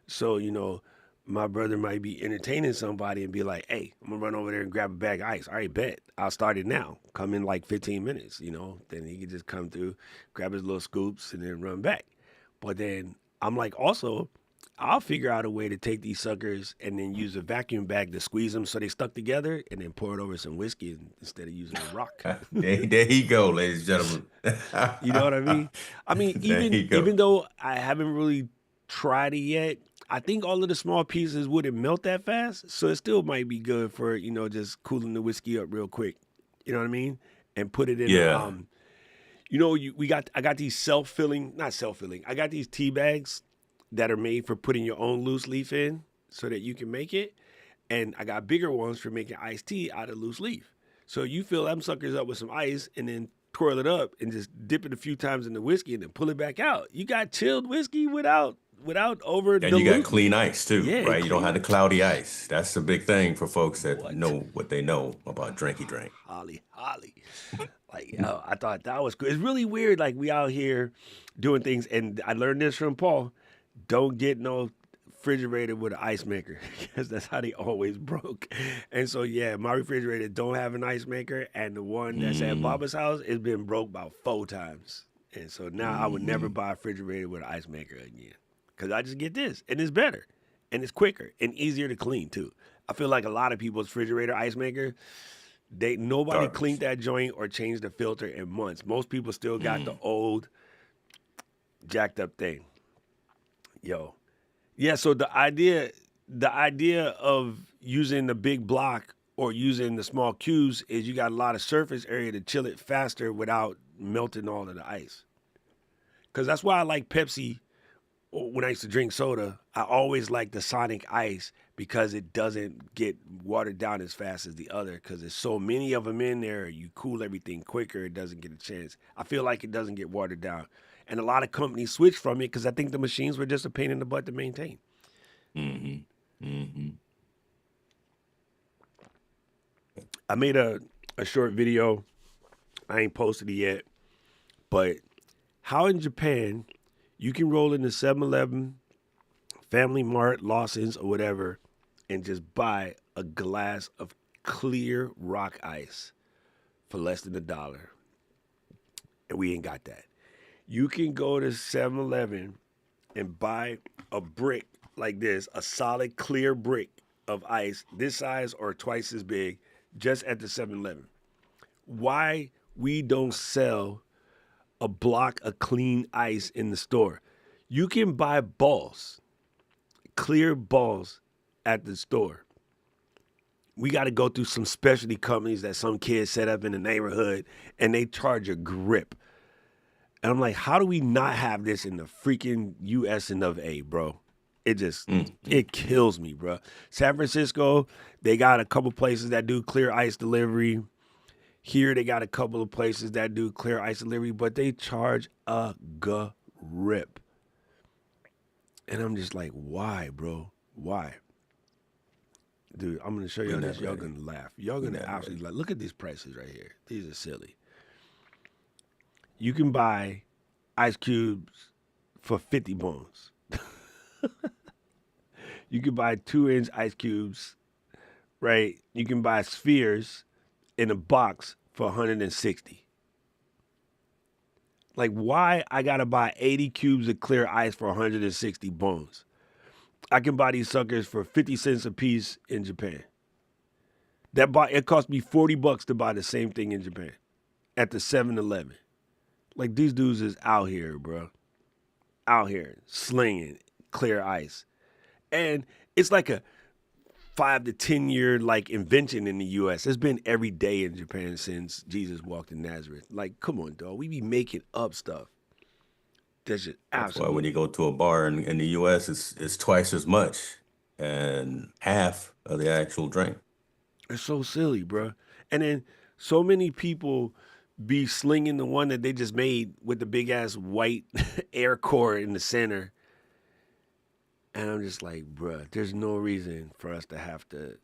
So my brother might be entertaining somebody and be like, "Hey, I'm gonna run over there and grab a bag of ice." All right, bet. I'll start it now. Come in like 15 minutes. Then he can just come through, grab his little scoops, and then run back. But then I'm like, also, I'll figure out a way to take these suckers and then use a vacuum bag to squeeze them so they stuck together, and then pour it over some whiskey instead of using a rock. There you go, ladies and gentlemen. You know what I mean? I mean, There you go. even though I haven't really tried it yet, I think all of the small pieces wouldn't melt that fast, so it still might be good for just cooling the whiskey up real quick. You know what I mean? And put it in a Yeah. I got these not self-filling. I got these tea bags that are made for putting your own loose leaf in so that you can make it. And I got bigger ones for making iced tea out of loose leaf. So you fill them suckers up with some ice and then twirl it up and just dip it a few times in the whiskey and then pull it back out. You got chilled whiskey without over And you got diluting it. clean ice too, Yeah, right? You don't clean have the ice. cloudy ice. That's a big thing for folks that What? know what they know about drinky drink. Holly. Like, yo, I thought that was good. It's really weird. Like, we out here doing things, and I learned this from Paul. Don't get no refrigerator with an ice maker because that's how they always broke. And so, yeah, my refrigerator don't have an ice maker, and the one that's at Baba's house has been broke about 4 times. And so now I would never buy a refrigerator with an ice maker again because I just get this, and it's better, and it's quicker and easier to clean too. I feel like a lot of people's refrigerator ice maker, nobody Garbage. cleaned that joint or changed the filter in months. Most people still got the old jacked up thing. Yo. Yeah, so the idea of using the big block or using the small cubes is you got a lot of surface area to chill it faster without melting all of the ice. Cuz that's why I like Pepsi. When I used to drink soda, I always liked the Sonic Ice because it doesn't get watered down as fast as the other because there's so many of them in there. You cool everything quicker. It doesn't get a chance. I feel like it doesn't get watered down. And a lot of companies switched from it because I think the machines were just a pain in the butt to maintain. I made a short video. I ain't posted it yet. But how in Japan you can roll into 7-Eleven, Family Mart, Lawson's, or whatever, and just buy a glass of clear rock ice for less than $1. And we ain't got that. You can go to 7-Eleven and buy a brick like this, a solid clear brick of ice, this size or twice as big, just at the 7-Eleven. Why we don't sell a block of clean ice in the store? You can buy balls, clear balls at the store. We got to go through some specialty companies that some kids set up in the neighborhood and they charge a grip. And I'm like, how do we not have this in the freaking US and of A, bro? It just, it kills me, bro. San Francisco, they got a couple places that do clear ice delivery. Here, they got a couple of places that do clear ice delivery, but they charge a grip. And I'm just like, why, bro? Why? Dude, I'm going to show y'all this. Y'all going to laugh. Y'all going to absolutely laugh. Look at these prices right here. These are silly. You can buy ice cubes for 50 bones. You can buy 2-inch ice cubes, right? You can buy spheres in a box for 160. Like, why I gotta buy 80 cubes of clear ice for 160 bones? I can buy these suckers for 50 cents a piece in Japan. It cost me $40 to buy the same thing in Japan at the 7-Eleven. Like, these dudes is out here, bro. Out here slinging clear ice. And it's like a 5 to 10 year like invention in the US. It's been every day in Japan since Jesus walked in Nazareth. Like, come on, dog. We be making up stuff. That's just That's why absolutely. when you go to a bar in the US, it's twice as much and half of the actual drink. It's so silly, bro. And then so many people be slinging the one that they just made with the big ass white air core in the center. And I'm just like, bruh, there's no reason for us to have to.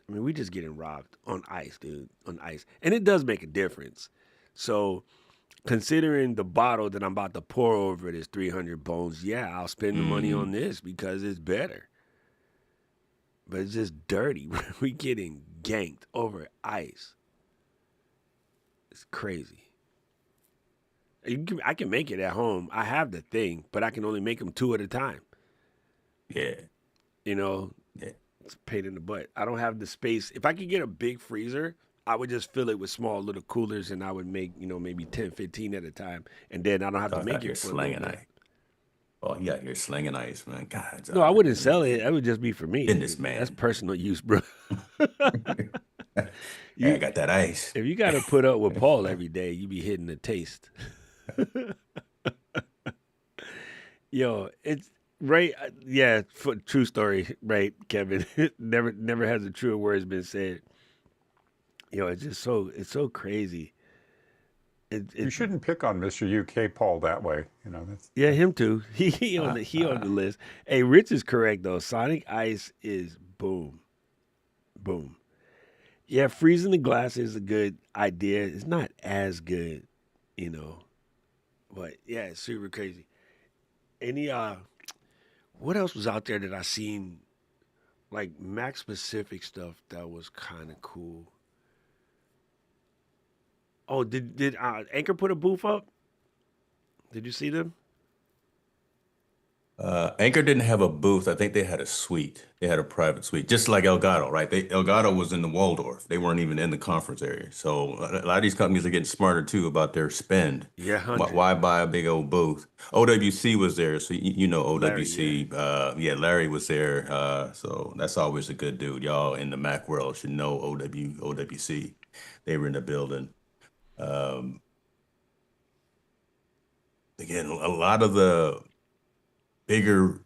I mean, we just getting robbed on ice, dude, on ice. And it does make a difference. So considering the bottle that I'm about to pour over this 300 bones, yeah, I'll spend the money on this because it's better. But it's just dirty. We getting ganked over ice. It's crazy. I can make it at home. I have the thing, but I can only make them 2 at a time. Yeah. You know, Yeah. it's a pain in the butt. I don't have the space. If I could get a big freezer, I would just fill it with small little coolers and I would make, maybe 10, 15 at a time. And then I don't have to Talk out make here it for a little slanging bit. ice. Oh, you out here slinging ice, man. God, No, I wouldn't sell it. That would just be for me. That's businessman. personal use, bro. Hey, I You got that ice. if you got to put up with Paul every day, you be hitting the taste. Yo, it's right. Yeah, true story, right, Kevin? Never has a truer words been said. Yo, it's so crazy. You It shouldn't pick on Mr. UK Paul that way. That's Yeah, him too. He on the list. Hey, Rich is correct though. Sonic Ice is boom, boom. Yeah, freezing the glass is a good idea. It's not as good, you know. But yeah, it's super crazy. Any what else was out there that I seen like Mac specific stuff that was kind of cool? Oh, did Anchor put a booth up? Did you see them? Anchor didn't have a booth. I think they had a suite. They had a private suite, just like Elgato, right? Elgato was in the Waldorf. They weren't even in the conference area. So a lot of these companies are getting smarter too about their spend. Yeah, Why, 100. why buy a big old booth? OWC was there, so you know Larry, yeah. OWC. Yeah, Larry was there. So that's always a good dude. Y'all in the Mac world should know OWC. They were in the building. Um, Again, a lot of the bigger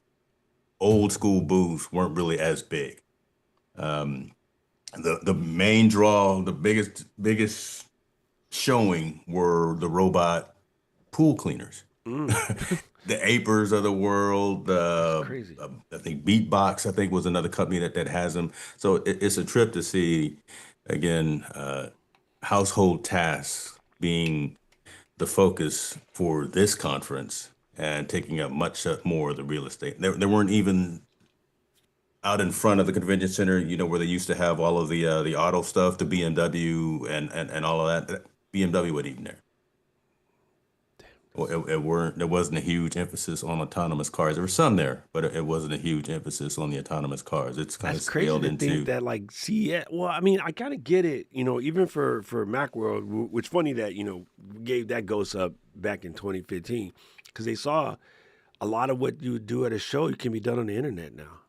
old school booths weren't really as big. Um, the main draw, the biggest showing were the robot pool cleaners, Mm, the Apers of the world. that's crazy. I think Beatbox, I think, was another company that has them. So it's a trip to see again household tasks being the focus for this conference and taking up much more of the real estate. There weren't even out in front of the convention center, where they used to have all of the auto stuff, the BMW and all of that. BMW wasn't even there. Well, there wasn't a huge emphasis on autonomous cars. There were some there, but it wasn't a huge emphasis on the autonomous cars. It's kind That's of crazy scaled to think into, that like CES. Well, I mean, I kind of get it, even for Macworld. Which funny that we gave that ghost up back in 2015 because they saw a lot of what you do at a show can be done on the internet now.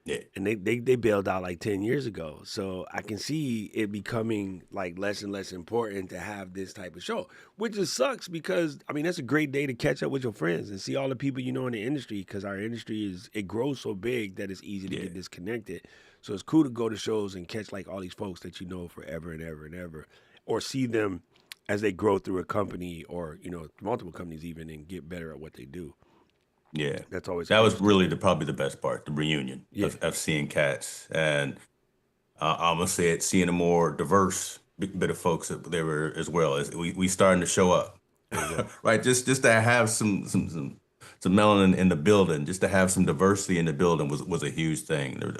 yeah, And they bailed out like 10 years ago. So I can see it becoming like less and less important to have this type of show, which just sucks because, I mean, that's a great day to catch up with your friends and see all the people you know in the industry because our industry it grows so big that it's easy to yeah, get disconnected. So it's cool to go to shows and catch like all these folks that you know forever and ever and ever or see them as they grow through a company or, multiple companies even and get better at what they do. yeah. That's always That was interesting. really probably the best part, the reunion Yeah. of seeing cats. And I'm gonna say it, seeing a more diverse bit of folks that there were as well as we starting to show up, There you go. right? Just to have some melanin in the building, just to have some diversity in the building was a huge thing. There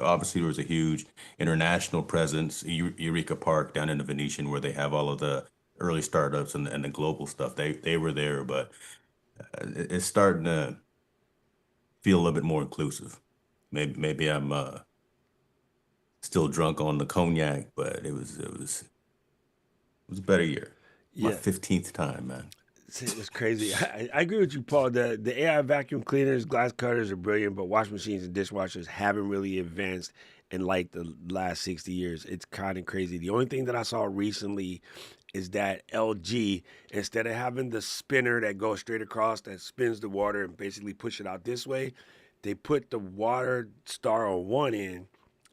was a huge international presence. Eureka Park down in the Venetian, where they have all of the early startups and the global stuff. They were there, but it's starting to feel a little bit more inclusive. Maybe I'm still drunk on the cognac, but it was a better year. My Yeah. 15th time, man. It's crazy. I agree with you, Paul. The AI vacuum cleaners, glass cutters are brilliant, but washing machines and dishwashers haven't really advanced in like the last 60 years. It's kind of crazy. The only thing that I saw recently is that LG, instead of having the spinner that goes straight across that spins the water and basically push it out this way, they put the water star on one end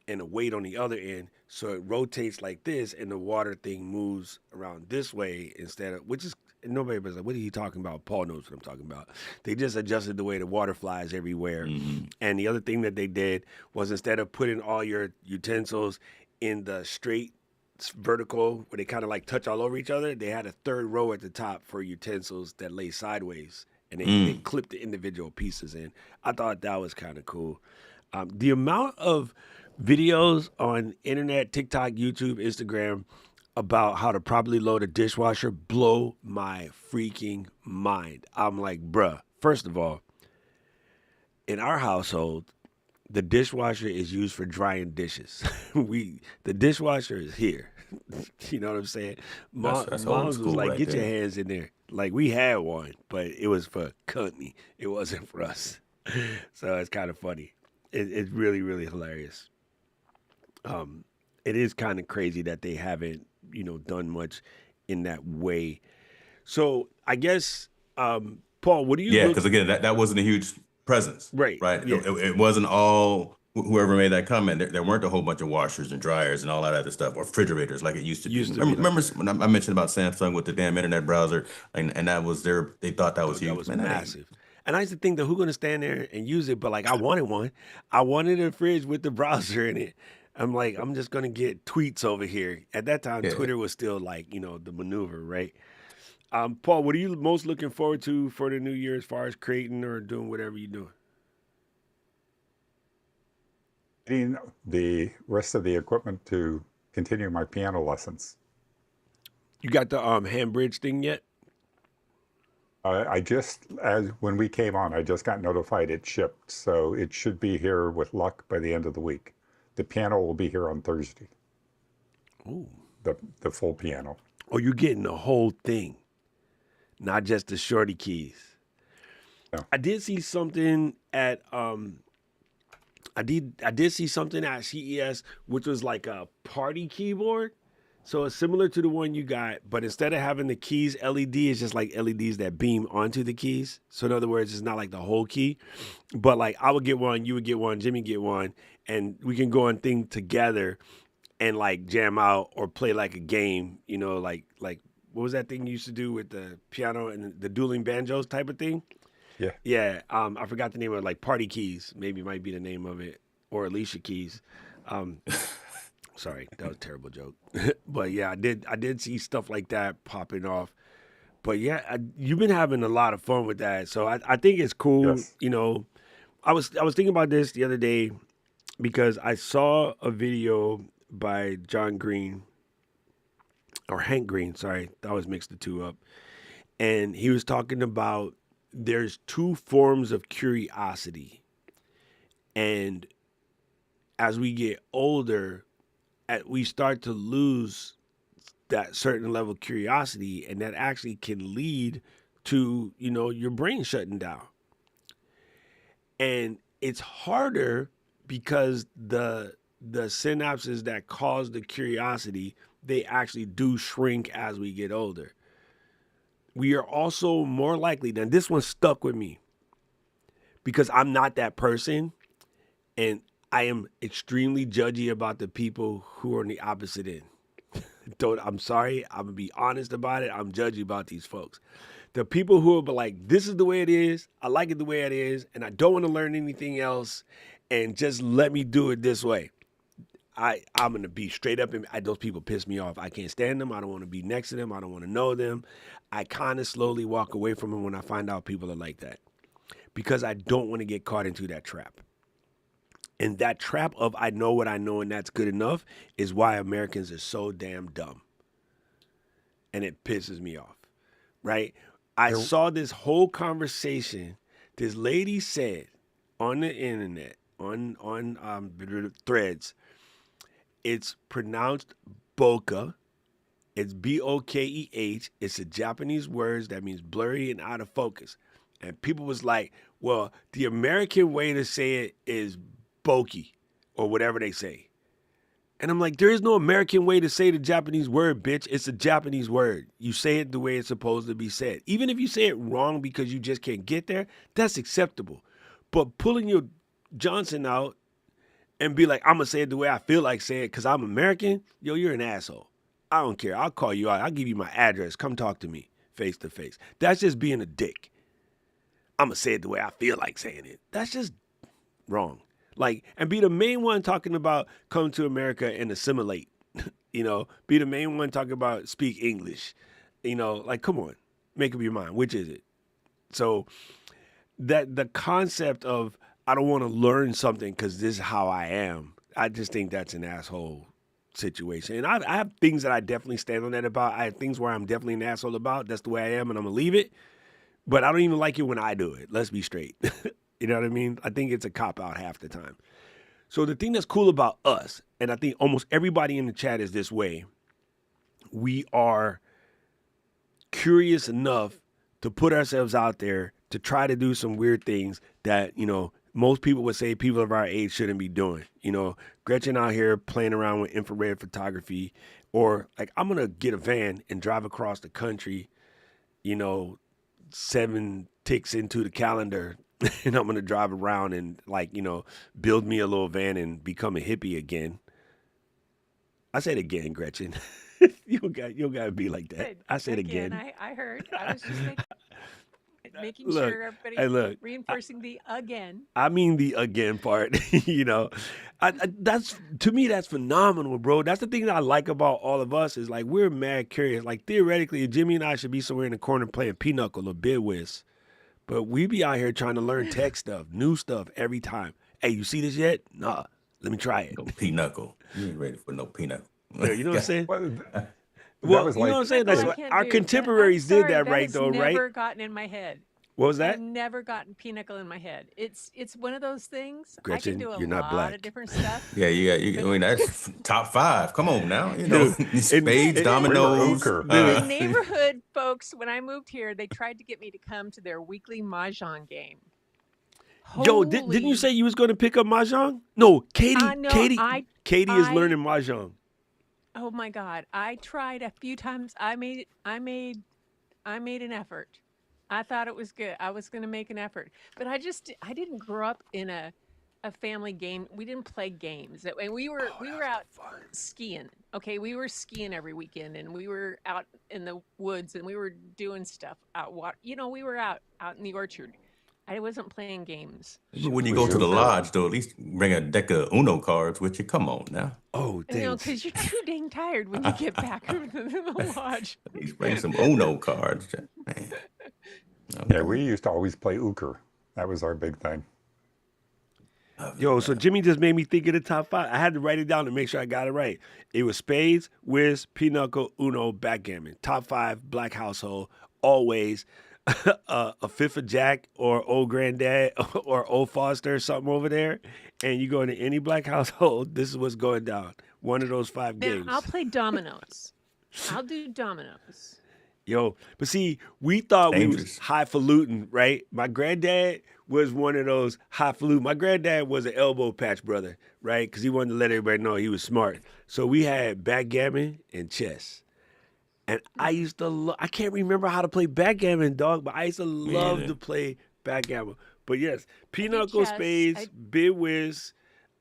and a weight on the other end. So it rotates like this and the water thing moves around this way instead of, which is, nobody was like, what are you talking about? Paul knows what I'm talking about. They just adjusted the way the water flies everywhere. Hmm. And the other thing that they did was instead of putting all your utensils in the straight vertical where they kind of like touch all over each other, they had a third row at the top for utensils that lay sideways and they Mm. clipped the individual pieces in. I thought that was kind of cool. The amount of videos on internet, TikTok, YouTube, Instagram about how to properly load a dishwasher blow my freaking mind. I'm like, bruh, first of all, in our household, The dishwasher is used for drying dishes. The dishwasher is here. You know what I'm saying? That's old Mom's was school like, right get your there. hands in there. Like we had one, but it was for company. It wasn't for us. So it's kind of funny. It's really, really hilarious. Um, it is kind of crazy that they haven't, done much in that way. So I guess, Paul, what do you Yeah, look? because again, that wasn't a huge presence, Right. right? Yeah. It wasn't all whoever made that comment. There weren't a whole bunch of washers and dryers and all that other stuff, or refrigerators like it used to be. Used to be like Remember that. when I mentioned about Samsung with the damn internet browser, and that was their, they thought that was Thought that huge. was Man, that ain't. massive. And I used to think that who's gonna stand there and use it, but like I wanted one. I wanted a fridge with the browser in it. I'm like, I'm just gonna get tweets over here. At that time, Yeah. Twitter was still like, the maneuver, right? Paul, what are you most looking forward to for the new year as far as creating or doing whatever you're doing? Getting the rest of the equipment to continue my piano lessons. You got the hand bridge thing yet? I just, as when we came on, I just got notified it shipped, so it should be here with luck by the end of the week. The piano will be here on Thursday. Ooh. The full piano. Oh, you're getting the whole thing, not just the shorty keys. No. I did see something at I did see something at CES which was like a party keyboard. So it's similar to the one you got, but instead of having the keys LED, it's just like LEDs that beam onto the keys. So in other words, it's not like the whole key. But like I would get one, you would get one, Jimmy get one, and we can go and thing together and like jam out or play like a game, like what was that thing you used to do with the piano and the dueling banjos type of thing? Yeah. Yeah, I forgot the name of it, like Party Keys, maybe might be the name of it, or Alicia Keys. Um, sorry, that was a terrible joke. But yeah, I did see stuff like that popping off. But yeah, you've been having a lot of fun with that, so I think it's cool. Yes. I was thinking about this the other day because I saw a video by John Green or Hank Green. Sorry, I always mixed the two up, and he was talking about there's two forms of curiosity. And as we get older, we start to lose that certain level of curiosity, and that actually can lead to, your brain shutting down. And it's harder because the synapses that cause the curiosity, they actually do shrink as we get older. We are also more likely, now this one stuck with me because I'm not that person and I am extremely judgy about the people who are on the opposite end. I'm sorry, I'm gonna be honest about it. I'm judgy about these folks. The people who are like, this is the way it is, I like it the way it is, and I don't want to learn anything else, and just let me do it this way. I'm gonna be straight up, and those people piss me off. I can't stand them. I don't want to be next to them. I don't want to know them. I kind of slowly walk away from them when I find out people are like that, because I don't want to get caught into that trap. And that trap of I know what I know and that's good enough is why Americans are so damn dumb, and it pisses me off. Right? I saw this whole conversation. This lady said on the internet, on threads, it's pronounced Boka. It's Bokeh. It's a Japanese word that means blurry and out of focus. And people was like, well, the American way to say it is Boki or whatever they say. And I'm like, there is no American way to say the Japanese word, bitch. It's a Japanese word. You say it the way it's supposed to be said. Even if you say it wrong because you just can't get there, that's acceptable. But pulling your Johnson out and be like, I'm going to say it the way I feel like saying it because I'm American, yo, you're an asshole. I don't care. I'll call you out. I'll give you my address. Come talk to me face to face. That's just being a dick. I'm going to say it the way I feel like saying it. That's just wrong. Like, and be the main one talking about come to America and assimilate. Be the main one talking about speak English. Like, come on, make up your mind. Which is it? So that the concept of I don't want to learn something because this is how I am. I just think that's an asshole situation. And I have things that I definitely stand on that about. I have things where I'm definitely an asshole about. That's the way I am, and I'm gonna leave it. But I don't even like it when I do it. Let's be straight. You know what I mean? I think it's a cop out half the time. So the thing that's cool about us, and I think almost everybody in the chat is this way, we are curious enough to put ourselves out there to try to do some weird things that, most people would say people of our age shouldn't be doing. Gretchen out here playing around with infrared photography, or like I'm going to get a van and drive across the country, 7 ticks into the calendar and I'm going to drive around and build me a little van and become a hippie again. I said again, Gretchen. you don't got to be like that. I said again. I heard. I was just making Look, sure everybody hey, look, reinforcing the again. I mean the again part. That's to me that's phenomenal, bro. That's the thing that I like about all of us is like we're mad curious. Like theoretically, Jimmy and I should be somewhere in the corner playing pinochle or bid whist, but we be out here trying to learn tech stuff, new stuff every time. Hey, you see this yet? Nah, let me try it. No pinochle. You ain't ready for no pinochle. Yeah, you know what I'm saying? Well, Well, was you know what I'm saying? That's That's what I what can't our do. contemporaries I'm did sorry, that right, has though, right? never gotten in my head. What was that? I've never gotten pinochle in my head. It's one of those things. Gretchen, I can do a you're not lot black. of different stuff. Yeah, I mean, that's top 5. Come on now. Dude, Spades, and- dominoes. ochre. The neighborhood folks, when I moved here, they tried to get me to come to their weekly mahjong game. Yo, didn't you say you was going to pick up mahjong? No, Katie. No, Katie is learning mahjong. Oh my God! I tried a few times. I made an effort. I thought it was good. I was going to make an effort, but I didn't grow up in a family game. We didn't play games. And we were out skiing. Okay, we were skiing every weekend, and we were out in the woods, and we were doing stuff out. We were out in the orchard. I wasn't playing games. When you go to the lodge, though, at least bring a deck of Uno cards with you. Come on now. Oh, damn. Because you're too dang tired when you get back from the lodge. At least bring some Uno cards, man. Yeah, we used to always play euchre. That was our big thing. Yo, so Jimmy just made me think of the top 5. I had to write it down to make sure I got it right. It was spades, whist, pinochle, Uno, backgammon. Top 5, black household, always. A fifth of Jack or old granddad or old Foster or something over there, and you go into any black household, this is what's going down. One of those 5 games. I'll play dominoes. I'll do dominoes. Yo, but see, we thought we was Dangerous. highfalutin, right? My granddad was one of those highfalutin. My granddad was an elbow patch brother, right? Because he wanted to let everybody know he was smart. So we had backgammon and chess. And I used to I can't remember how to play backgammon, dog, but I used to love to play backgammon. But yes, pinochle, chess. spades, bid whist,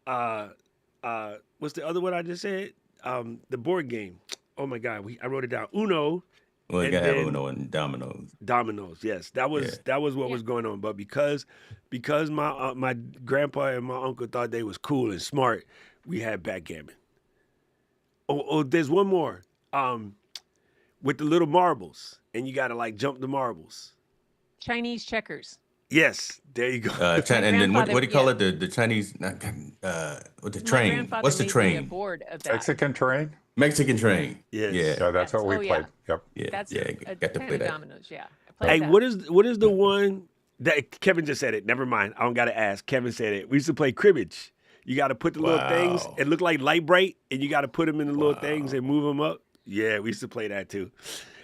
what's the other one I just said? The board game. Oh my God, I wrote it down. Uno. Well, you and got to have then Uno and dominoes. dominoes. Yes, that was what was going on. But because my grandpa and my uncle thought they was cool and smart, we had backgammon. Oh, there's one more. With the little marbles, and you gotta like jump the marbles. Chinese checkers. Yes, there you go. And then what do you call grandfather- it? The Chinese, with the My train. grandfather What's the made me a train? board of that. Mexican train? Mexican train. Yes. Yeah, that's what we Oh, yeah. played. Yep. Yeah, That's yeah, a got to kind play of that. dominoes. Yeah. I played Hey, that. what is the one that Kevin just said it? Never mind. I don't gotta ask. Kevin said it. We used to play cribbage. You got to put the little things. Wow. It looked like light bright, and you got to put them in the little things and move them up. Yeah, we used to play that too.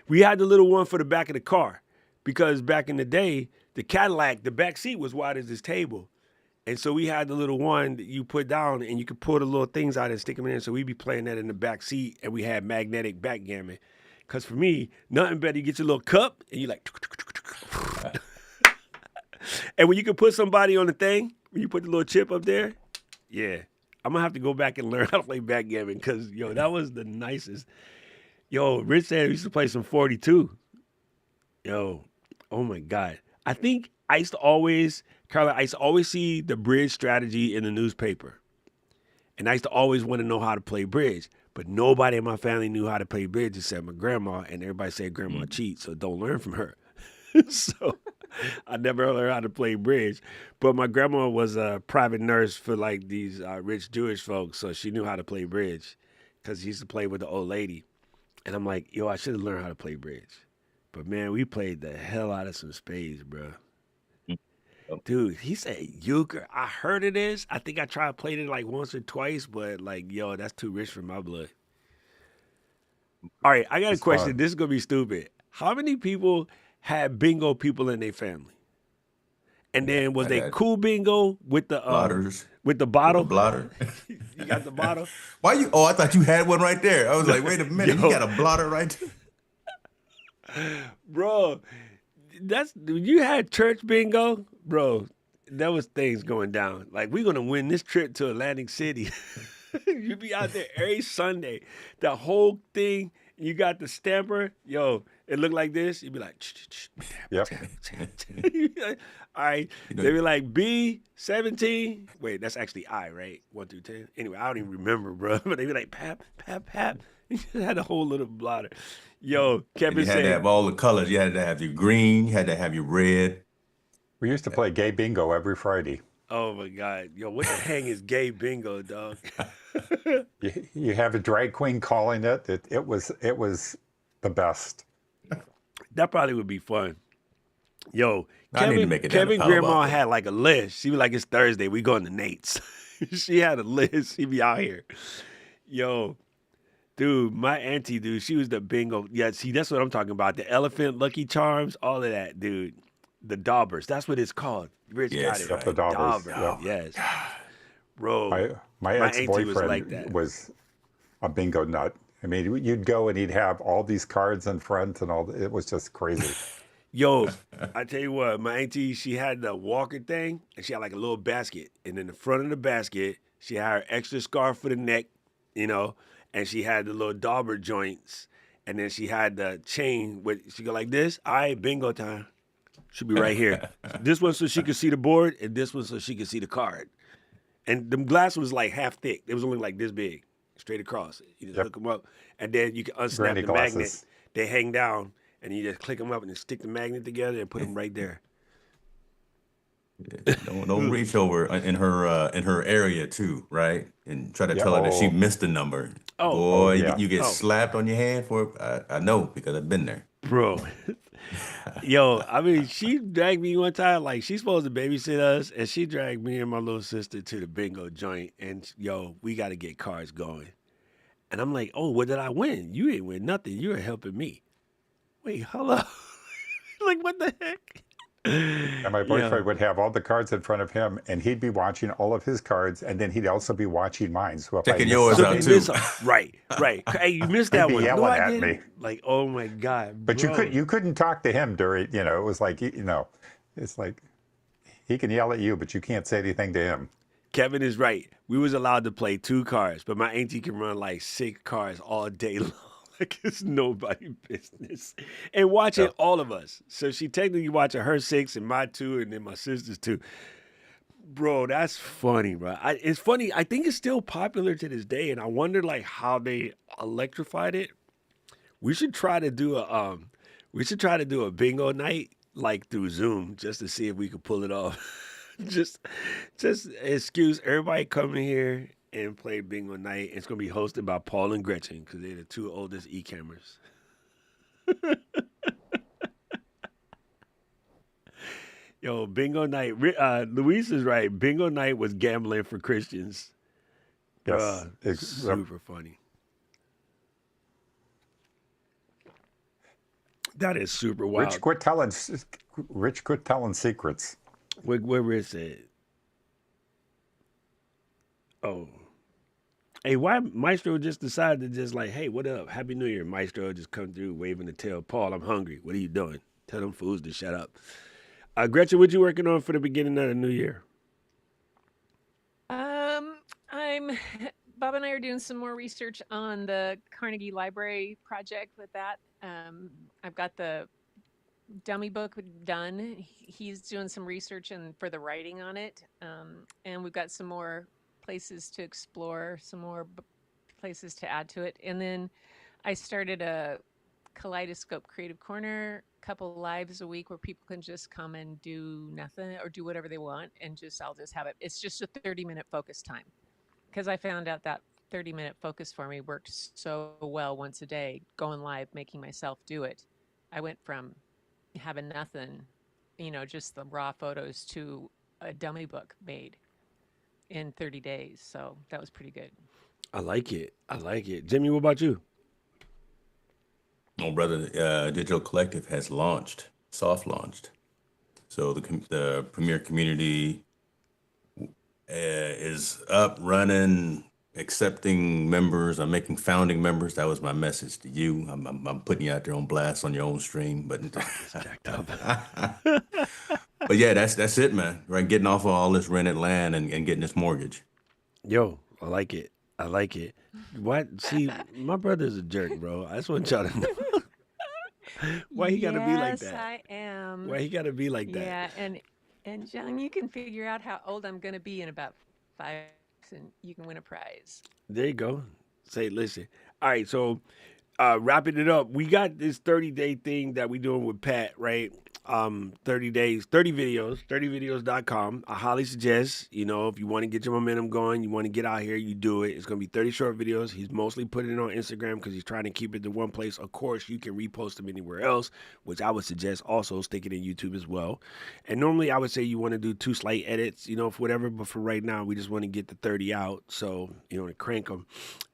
We had the little one for the back of the car because back in the day, the Cadillac, the back seat was wide as this table. And so we had the little one that you put down and you could pull the little things out and stick them in. So we'd be playing that in the back seat and we had magnetic backgammon. Because for me, nothing better. You get your little cup and you like. And when you can put somebody on the thing, when you put the little chip up there, yeah. I'm going to have to go back and learn how to play backgammon because, that was the nicest. Yo, Rich said we used to play some 42. Yo, oh my God. I think Carla, I used to always see the bridge strategy in the newspaper. And I used to always want to know how to play bridge. But nobody in my family knew how to play bridge except my grandma. And everybody said grandma cheats, so don't learn from her. So I never learned how to play bridge. But my grandma was a private nurse for like these rich Jewish folks. So she knew how to play bridge because she used to play with the old lady. And I'm like, yo, I should have learned how to play bridge. But man, we played the hell out of some spades, bro. Dude, he said euchre. I heard of this. I think I tried playing it like once or twice, but like, yo, that's too rich for my blood. All right, I got a It's question. fun. This is gonna be stupid. How many people had bingo people in their family? And then was I they got cool bingo blotters with the with the bottle? blotter. You got the bottle? Why you? Oh, I thought you had one right there. I was No, like, wait a minute, he yo, got a blotter right there. bro, that's you had church bingo, bro. That was things going down. Like we're gonna win this trip to Atlantic City. You be out there every Sunday. The whole thing. You got the stamper. Yo, it looked like this. You'd be like, Yep. You be like, all right. You They know, be like B17. Wait, that's actually I, right? 1 through 10. Anyway, I don't even remember, bro. But they be like, pap, pap, pap. You had a whole little blotter. Yo, and you Kevin had to said, have all the colors. You had to have your green. You had to have your red. We used to play gay bingo every Friday. oh my God. Yo, what the hang is gay bingo, dog? You have a drag queen calling it. It was the best. That probably would be fun. Yo, I need to Kevin make it down to Kevin Palo grandma Alto. had like a list. She was like, it's Thursday, we going to Nate's. She had a list. She be out here. Yo, dude, my auntie, dude, she was the bingo. Yeah, see, that's what I'm talking about. The elephant, Lucky Charms, all of that, dude. The daubers. That's what it's called. Rich got Yes, it Yep, the right. daubers. Dauber. Yep. oh my Yes. God. Bro, My my ex auntie was like boyfriend that. was a bingo nut. I mean, you'd go and he'd have all these cards in front and all. It was just crazy. Yo, I tell you what, my auntie, she had the walker thing, and she had like a little basket. And in the front of the basket, she had her extra scarf for the neck, you know, and she had the little dauber joints. And then she had the chain with, she go like this. All right, bingo time. She'll be right here. This one so she could see the board, and this one so she could see the card. And the glass was like half thick. It was only like this big, straight across. You just Yep. hook them up, and then you can unsnap Granny the magnet. glasses. They hang down, and you just click them up and then stick the magnet together and put them right there. Don't reach over in her area too, right? And try to Yeah. tell her that she Oh. missed the number. Oh, Oh Boy, yeah. you get oh, slapped on your hand for it. I know because I've been there. bro. Yo, I mean, she dragged me one time, like she's supposed to babysit us, and she dragged me and my little sister to the bingo joint, and yo, we got to get cards going. And I'm like, oh, what did I win? You ain't win nothing. You were helping me. Wait, hello. Like, what the heck? And my Yeah. boyfriend would have all the cards in front of him, and he'd be watching all of his cards, and then he'd also be watching mine. So if I Checking missed yours So if you out something, miss, too. right, right. Hey, you missed he'd that be one. No, yelling I at me. didn't. Like, oh my God, But bro. you couldn't talk to him during. It was like it's like he can yell at you, but you can't say anything to him. Kevin is right. We was allowed to play 2 cards, but my auntie can run like 6 cards all day long. Like it's nobody business. And watching Yep. all of us. So she technically watching her 6 and my 2 and then my sister's 2. Bro, that's funny, bro. It's funny. I think it's still popular to this day, and I wonder like how they electrified it. We should try to do a bingo night like through Zoom just to see if we could pull it off. just just excuse everybody coming here and play bingo night. It's gonna be hosted by Paul and Gretchen because they're the 2 oldest e-cammers. Yo, bingo night. Luis is right. Bingo night was gambling for Christians. Yes. Bruh, super funny. That is super Rich, wild. quit telling. Rich, quit telling secrets. Where is it? Oh. Hey, why Maestro just decided to just like, hey, what up? Happy New Year. Maestro just come through waving the tail. Paul, I'm hungry. What are you doing? Tell them fools to shut up. Gretchen, what you working on for the beginning of the new year? I'm Bob and I are doing some more research on the Carnegie Library project with that. I've got the dummy book done. He's doing some research and for the writing on it. And we've got some more places to explore, some more places to add to it. And then I started a Kaleidoscope Creative Corner, couple lives a week where people can just come and do nothing or do whatever they want and I'll just have it. It's just a 30-minute focus time because I found out that 30-minute focus for me worked so well once a day, going live, making myself do it. I went from having nothing just the raw photos to a dummy book made in 30 days. So that was pretty good. I like it. I like it. Jimmy, what about you? Oh, brother, Digital Collective has launched, soft launched. So the Premier community is up, running, accepting members. I'm making founding members. That was my message to you. I'm putting you out there on blast on your own stream, but It's jacked up. but yeah, that's it, man. Right, getting off of all this rented land and getting this mortgage. Yo, I like it. I like it. What? See, my brother's a jerk, bro. I just want y'all to know. Why he gotta be like Yes, that? I am. Why he gotta be like that? Yeah, and John, you can figure out how old I'm going to be in about 5 years, and you can win a prize. There you go. Say, listen. All right, so wrapping it up, we got this 30-day thing that we doing with Pat, right? 30 days, 30 videos, 30videos.com. I highly suggest, if you want to get your momentum going, you want to get out here, you do it. It's going to be 30 short videos. He's mostly putting it on Instagram because he's trying to keep it to one place. Of course, you can repost them anywhere else, which I would suggest also stick it in YouTube as well. And normally I would say you want to do 2 slight edits, for whatever, but for right now, we just want to get the 30 out. So, to crank them.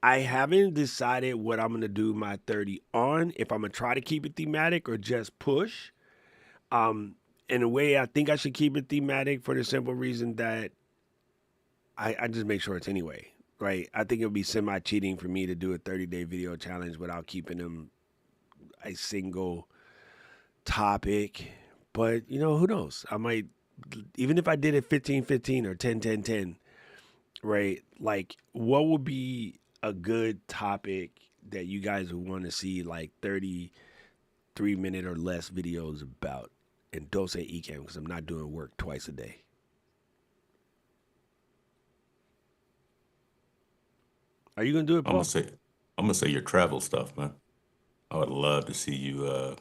I haven't decided what I'm going to do my 30 on, if I'm going to try to keep it thematic or just push. In a way, I think I should keep it thematic for the simple reason that I just make sure it's anyway, right? I think it would be semi-cheating for me to do a 30-day video challenge without keeping them a single topic. But, who knows? I might, even if I did it 15-15 or 10-10-10, right? Like, what would be a good topic that you guys would want to see like 33-minute or less videos about? And don't say ecam because I'm not doing work twice a day. Are you gonna do it, I'm gonna Paul? say, I'm gonna say your travel stuff, man. I would love to see you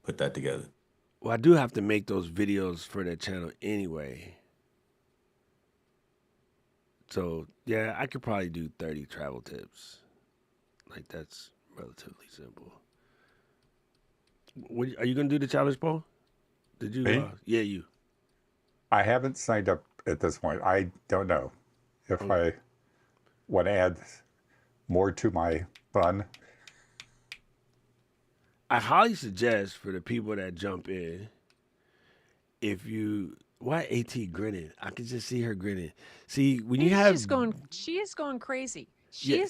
put that together. Well, I do have to make those videos for that channel anyway. So yeah, I could probably do 30 travel tips. Like that's relatively simple. Are you gonna do the challenge, Paul? Did you? Me? Yeah, you. I haven't signed up at this point. I don't know if Oh, I want to add more to my fun. I highly suggest for the people that jump in, if you why AT grinning? I can just see her grinning. See, when you She's have just going. She is going crazy. yeah,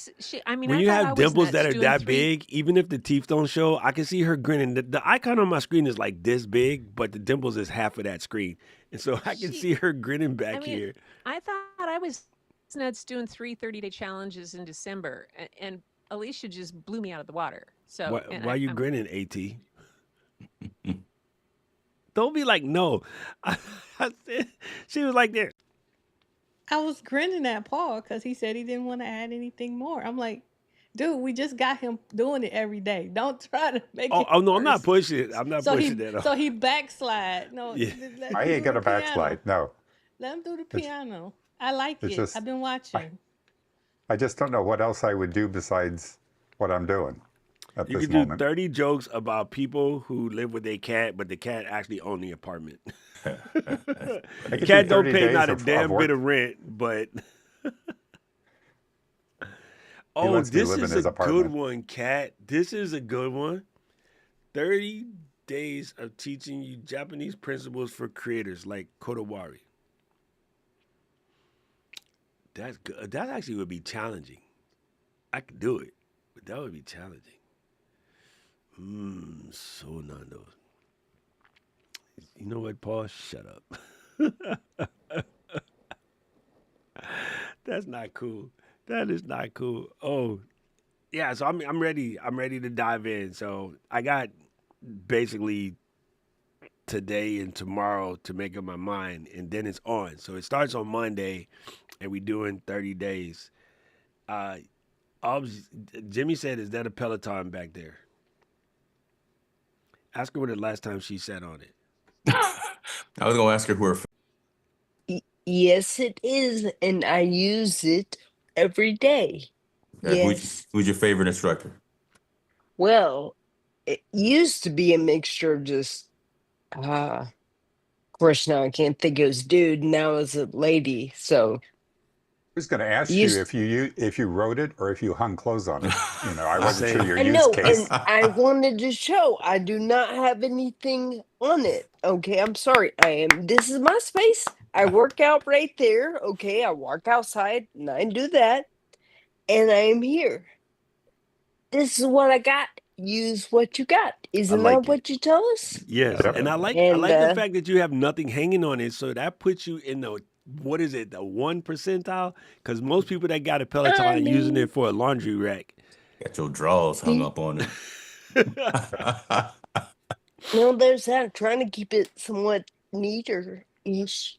I mean, when I you thought I have was dimples that nuts are doing that 3. big, even if the teeth don't show, I can see her grinning. The icon on my screen is like this big, but the dimples is half of that screen, and so I can She. see her grinning I back mean, here. I thought I was nuts doing 3 30-day challenges in December, and Alicia just blew me out of the water. So, and Why you I'm grinning, At? Don't be like no. I said she was like there. I was grinning at Paul because he said he didn't want to add anything more. I'm like, dude, we just got him doing it every day. Don't try to make Oh, it oh no, I'm not worse. pushing it. I'm not So pushing he that off. so he backslide. No, Yeah. let I him ain't do the gonna piano. backslide. No, Let him do the it's piano. I like it's it. just I've been I, watching. I just don't know what else I would do besides what I'm doing at You this could do moment. 30 jokes about people who live with a cat, but the cat actually own the apartment. I The could do cat don't 30 pay days not a of damn bit work. of rent, but He oh, lets me this live in is a his good apartment. one, cat. This is a good one. 30 days of teaching you Japanese principles for creators like Kodawari. That's good. That actually would be challenging. I could do it, but that would be challenging. So Nando. You know what, Paul? Shut up. That's not cool. That is not cool. Oh, yeah. So I'm ready. I'm ready to dive in. So I got basically today and tomorrow to make up my mind, and then it's on. So it starts on Monday, and we doing 30 days. Uh, Jimmy said, "Is that a Peloton back there?" Ask her when the last time she sat on it. I was gonna ask her who her Yes, it is, and I use it every day. Yes. who's your favorite instructor? Well, it used to be a mixture of just uh course, now I can't think it was dude. Now it's a lady. So I was going to ask you used. if you wrote it or if you hung clothes on it. I wasn't sure Same. your I use know, and case. I wanted to show I do not have anything on it. Okay, I'm sorry. This is my space. I work out right there. Okay, I walk outside and I do that, and I am here. This is what I got. Use what you got. I Isn't that like it. what you tell us? Yes, Yep. and I And like the fact that you have nothing hanging on it, so that puts you in the what is it, the 1 percentile? Because most people that got a Peloton I are using mean, it for a laundry rack. Got your drawers hung see, up on it. no, there's that. Trying to keep it somewhat neater ish,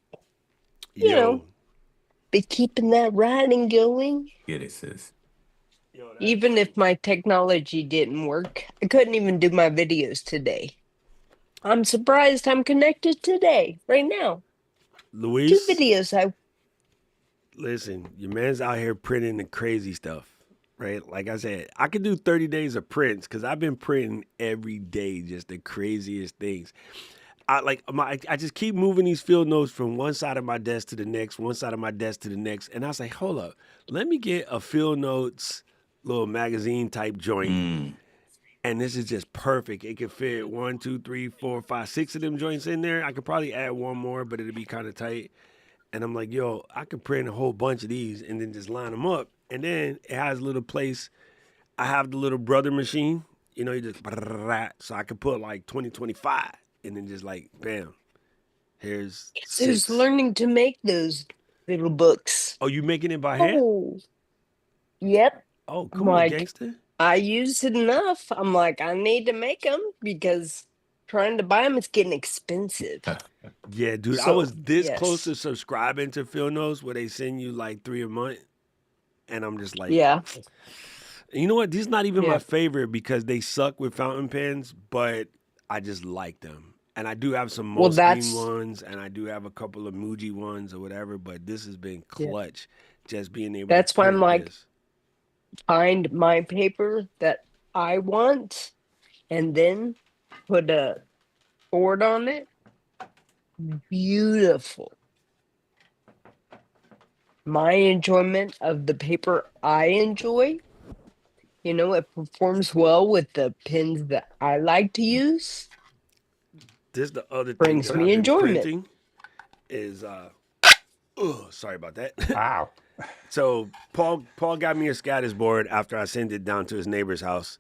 you know, Yo, but keeping that writing going. Get it, sis. yo, that's Even if my technology didn't work, I couldn't even do my videos today. I'm surprised I'm connected today, right now. 2 Luis. videos. Listen, your man's out here printing the crazy stuff, right? Like I said, I could do 30 days of prints because I've been printing every day, just the craziest things. I just keep moving these field notes from one side of my desk to the next, one side of my desk to the next, and I was like, hold up, let me get a field notes little magazine type joint, Mm. and this is just perfect. It could fit 1, 2, 3, 4, 5, 6 of them joints in there. I could probably add one more, but it'd be kind of tight. And I'm like, yo, I could print a whole bunch of these and then just line them up. And then it has a little place. I have the little brother machine. You just so I could put like 2025 and then just like, bam, here's Who's 6. learning to make those little books? Oh, you making it by hand? Oh, yep. Oh, I'm come on, like, gangster. I use it enough. I'm like, I need to make them because trying to buy them is getting expensive. Yeah, dude, I So, was this close yes. to subscribing to Phil Knows where they send you like 3 a month. And I'm just like, Yeah. you know what? These not even my Yeah. favorite because they suck with fountain pens, but I just like them. And I do have some Well, Moleskine that's, ones, and I do have a couple of Muji ones or whatever. But this has been yeah. clutch, just being able to That's why I'm print like, this. find my paper that I want and then put a board on it. Beautiful. My enjoyment of the paper I enjoy, it performs well with the pens that I like to use, This the other thing brings that me I've been enjoyment. printing is sorry about that. Wow. So Paul got me a Scottish board after I sent it down to his neighbor's house.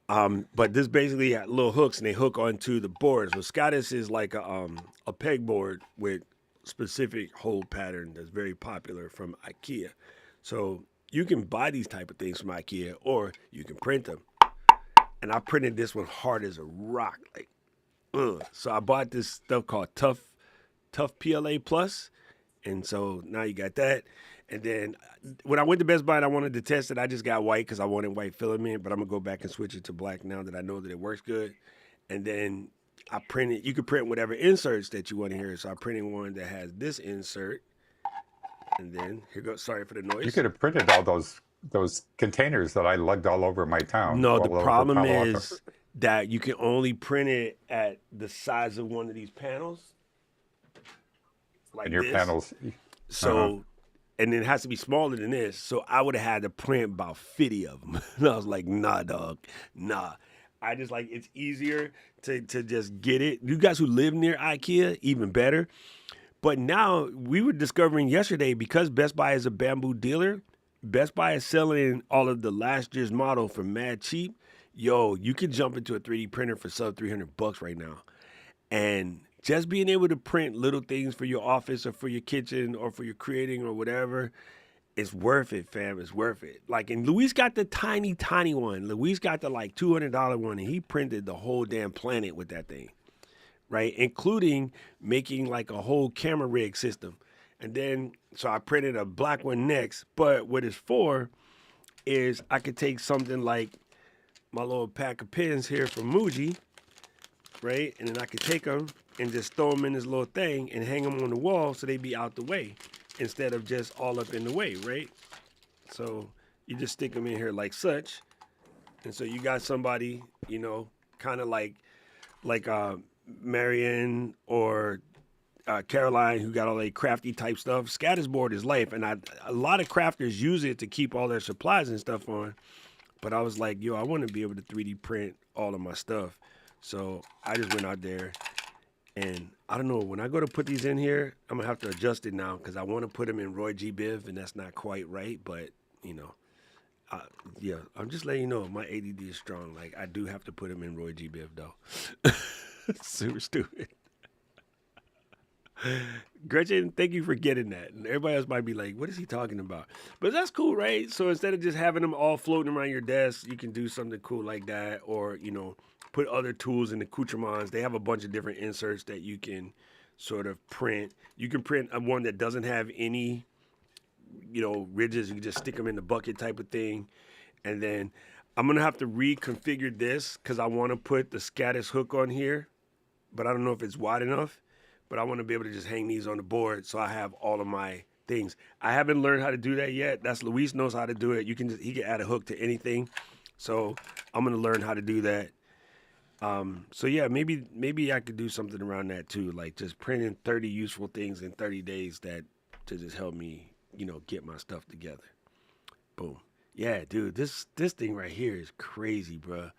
But this basically had little hooks and they hook onto the boards. So Scottish is like a pegboard with specific hole pattern that's very popular from IKEA. So you can buy these type of things from IKEA or you can print them. And I printed this one hard as a rock, like So I bought this stuff called Tough PLA Plus, and so now you got that. And then when I went to Best Buy and I wanted to test it, I just got white because I wanted white filament, but I'm gonna go back and switch it to black now that I know that it works good. And then I printed. You can print whatever inserts that you want to hear. So I printed one that has this insert, and then here goes. Sorry for the You noise. could have printed all those containers that I lugged all over my town, No, the all over problem Palo Alto. is that you can only print it at the size of one of these panels, like And your this. panels. So, and it has to be smaller than this. So I would have had to print about 50 of them. And I was like, nah, dog, nah. I just like, it's easier to just get it. You guys who live near IKEA, even better. But now we were discovering yesterday because Best Buy is a bamboo dealer, Best Buy is selling all of the last year's model for mad cheap. Yo, you can jump into a 3D printer for sub $300 right now. And just being able to print little things for your office or for your kitchen or for your creating or whatever, it's worth it, fam. It's worth it. Like, and Luis got the tiny, tiny one. Luis got the like $200 one, and he printed the whole damn planet with that thing, right? Including making like a whole camera rig system. And then, so I printed a black one next. But what it's for is I could take something like my little pack of pens here from Muji, right? And then I could take them and just throw them in this little thing and hang them on the wall so they be out the way instead of just all up in the way, right? So you just stick them in here like such. And so you got somebody, kind of like Marion or Caroline, who got all that crafty type stuff. Scatters board is life, and a lot of crafters use it to keep all their supplies and stuff on. But I was like, yo, I want to be able to 3D print all of my stuff. So I just went out there, and I don't know, when I go to put these in here, I'm going to have to adjust it now because I want to put them in Roy G. Biv, and that's not quite right. But, you know, yeah, I'm just letting you know my ADD is strong. Like, I do have to put them in Roy G. Biv, though. Super stupid. Gretchen, thank you for getting that. And everybody else might be like, what is he talking about? But that's cool, right? So instead of just having them all floating around your desk, you can do something cool like that. Or, you know, put other tools in the accoutrements. They have a bunch of different inserts that you can sort of print. You can print one that doesn't have any, you know, ridges. You can just stick them in the bucket type of thing. And then I'm going to have to reconfigure this because I want to put the Scatters hook on here. But I don't know if it's wide enough. But I want to be able to just hang these on the board so I have all of my things. I haven't learned how to do that yet. That's Luis knows how to do it. He can add a hook to anything. So I'm gonna learn how to do that. So yeah, maybe I could do something around that too, like just printing 30 useful things in 30 days that to just help me, you know, get my stuff together. Boom. Yeah, dude, this thing right here is crazy, bro.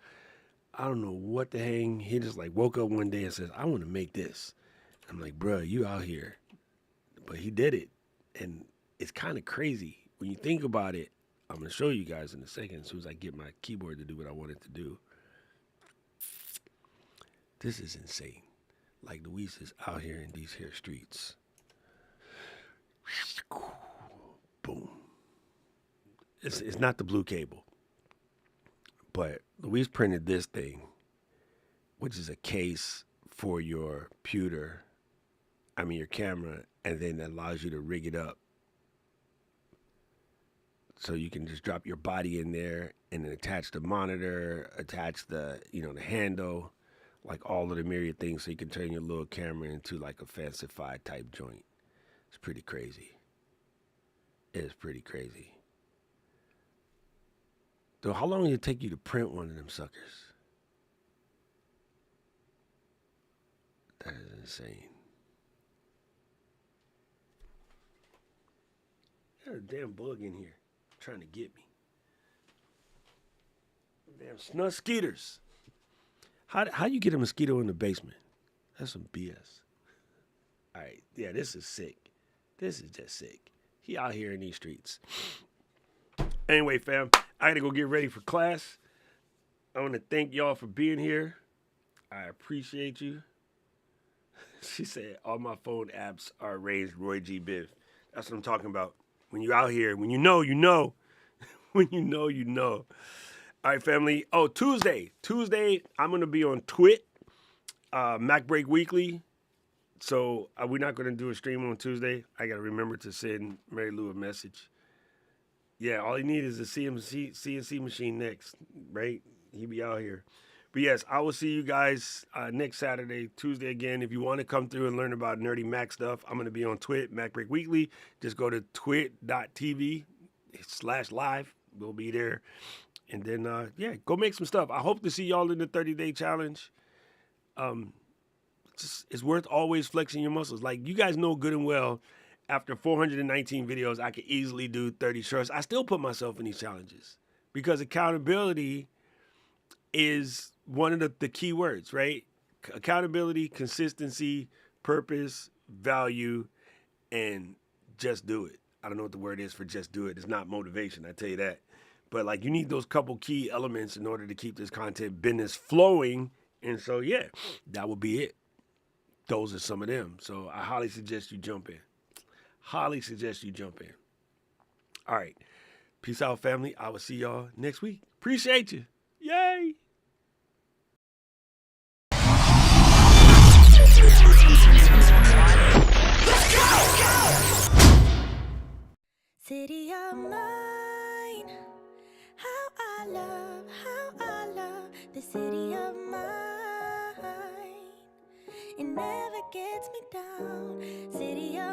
I don't know what the hang. He just like woke up one day and says, I want to make this. I'm like, bro, you out here. But he did it. And it's kind of crazy. When you think about it, I'm going to show you guys in a second as soon as I get my keyboard to do what I want it to do. This is insane. Like Luis is out here in these here streets. Boom. It's not the blue cable. But Luis printed this thing, which is a case for your your camera, and then that allows you to rig it up. So you can just drop your body in there and then attach the monitor, attach the, you know, the handle, like all of the myriad things so you can turn your little camera into like a fancified type joint. It's pretty crazy. It's pretty crazy. So how long did it take you to print one of them suckers? That is insane. There's a damn bug in here trying to get me. Damn skeeters. How you get a mosquito in the basement? That's some BS. All right, yeah, this is sick. This is just sick. He out here in these streets. Anyway, fam, I gotta go get ready for class. I want to thank y'all for being here. I appreciate you. She said all my phone apps are arranged Roy G. Biv. That's what I'm talking about. When you out here, when you know, you know. When you know, you know. All right, family. Oh, Tuesday, I'm going to be on Twit, Mac Break Weekly. So we're not going to do a stream on Tuesday. I got to remember to send Mary Lou a message. Yeah, all you need is a CNC machine next, right? He be out here. But yes, I will see you guys next Saturday, Tuesday again. If you want to come through and learn about nerdy Mac stuff, I'm going to be on Twit, Mac Break Weekly. Just go to twit.tv/live. We'll be there. And then, go make some stuff. I hope to see y'all in the 30-day challenge. It's worth always flexing your muscles. Like, you guys know good and well, after 419 videos, I could easily do 30 shorts. I still put myself in these challenges because accountability is one of the key words, right? Accountability, consistency, purpose, value, and just do it. I don't know what the word is for just do it. It's not motivation, I tell you that. But like, you need those couple key elements in order to keep this content business flowing. And so, yeah, that will be it. Those are some of them. So I highly suggest you jump in. All right. Peace out, family. I will see y'all next week. Appreciate you. Yay. City of mine, how I love the city of mine. It never gets me down. City of